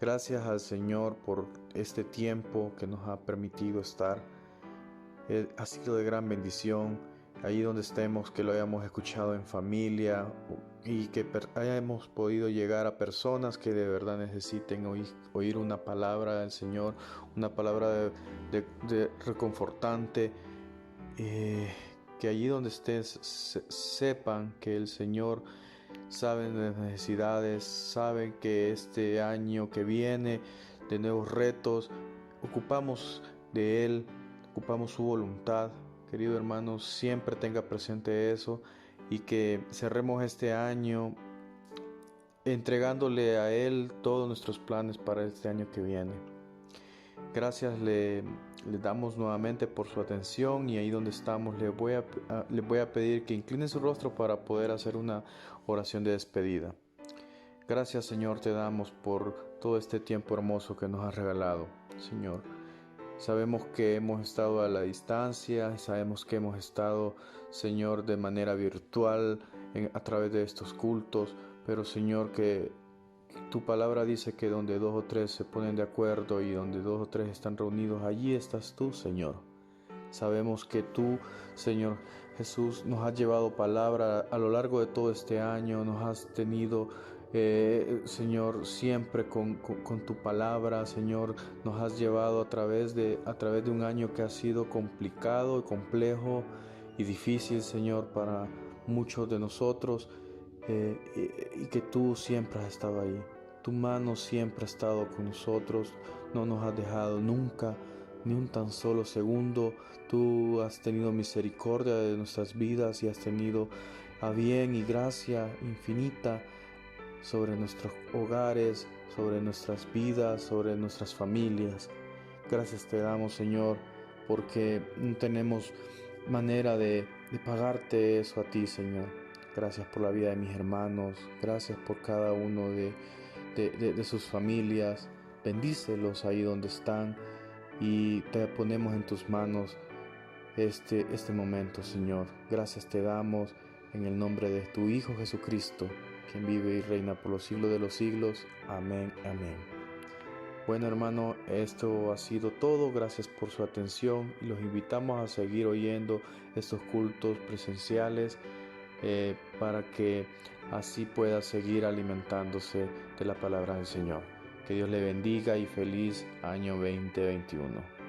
Gracias al Señor por este tiempo que nos ha permitido estar. Ha sido de gran bendición. Allí donde estemos, que lo hayamos escuchado en familia y que hayamos podido llegar a personas que de verdad necesiten oír una palabra del Señor, una palabra de reconfortante. Que allí donde estés sepan que el Señor sabe de las necesidades, saben que este año que viene de nuevos retos, ocupamos de Él, ocupamos su voluntad. Querido hermano, siempre tenga presente eso y que cerremos este año entregándole a Él todos nuestros planes para este año que viene. Gracias le damos nuevamente por su atención, y ahí donde estamos le voy a pedir que incline su rostro para poder hacer una oración de despedida. Gracias, Señor, te damos por todo este tiempo hermoso que nos has regalado, Señor. Sabemos que hemos estado a la distancia, sabemos que hemos estado, Señor, de manera virtual a través de estos cultos, pero, Señor, que tu palabra dice que donde 2 o 3 se ponen de acuerdo y donde 2 o 3 están reunidos, allí estás tú, Señor. Sabemos que tú, Señor Jesús, nos has llevado palabra a lo largo de todo este año, nos has tenido, Señor, siempre con tu palabra, Señor, nos has llevado a través de un año que ha sido complicado, complejo y difícil, Señor, para muchos de nosotros. Y que tú siempre has estado ahí. Tu mano siempre ha estado con nosotros, no nos has dejado nunca, ni un tan solo segundo. Tú has tenido misericordia de nuestras vidas y has tenido a bien y gracia infinita sobre nuestros hogares, sobre nuestras vidas, sobre nuestras familias. Gracias te damos, Señor, porque no tenemos manera de pagarte eso a ti, Señor. Gracias por la vida de mis hermanos, gracias por cada uno de sus familias. Bendícelos ahí donde están y te ponemos en tus manos este momento, Señor. Gracias te damos en el nombre de tu Hijo Jesucristo, quien vive y reina por los siglos de los siglos. Amén, amén. Bueno, hermano, esto ha sido todo. Gracias por su atención y los invitamos a seguir oyendo estos cultos presenciales, para que así pueda seguir alimentándose de la palabra del Señor. Que Dios le bendiga y feliz año 2021.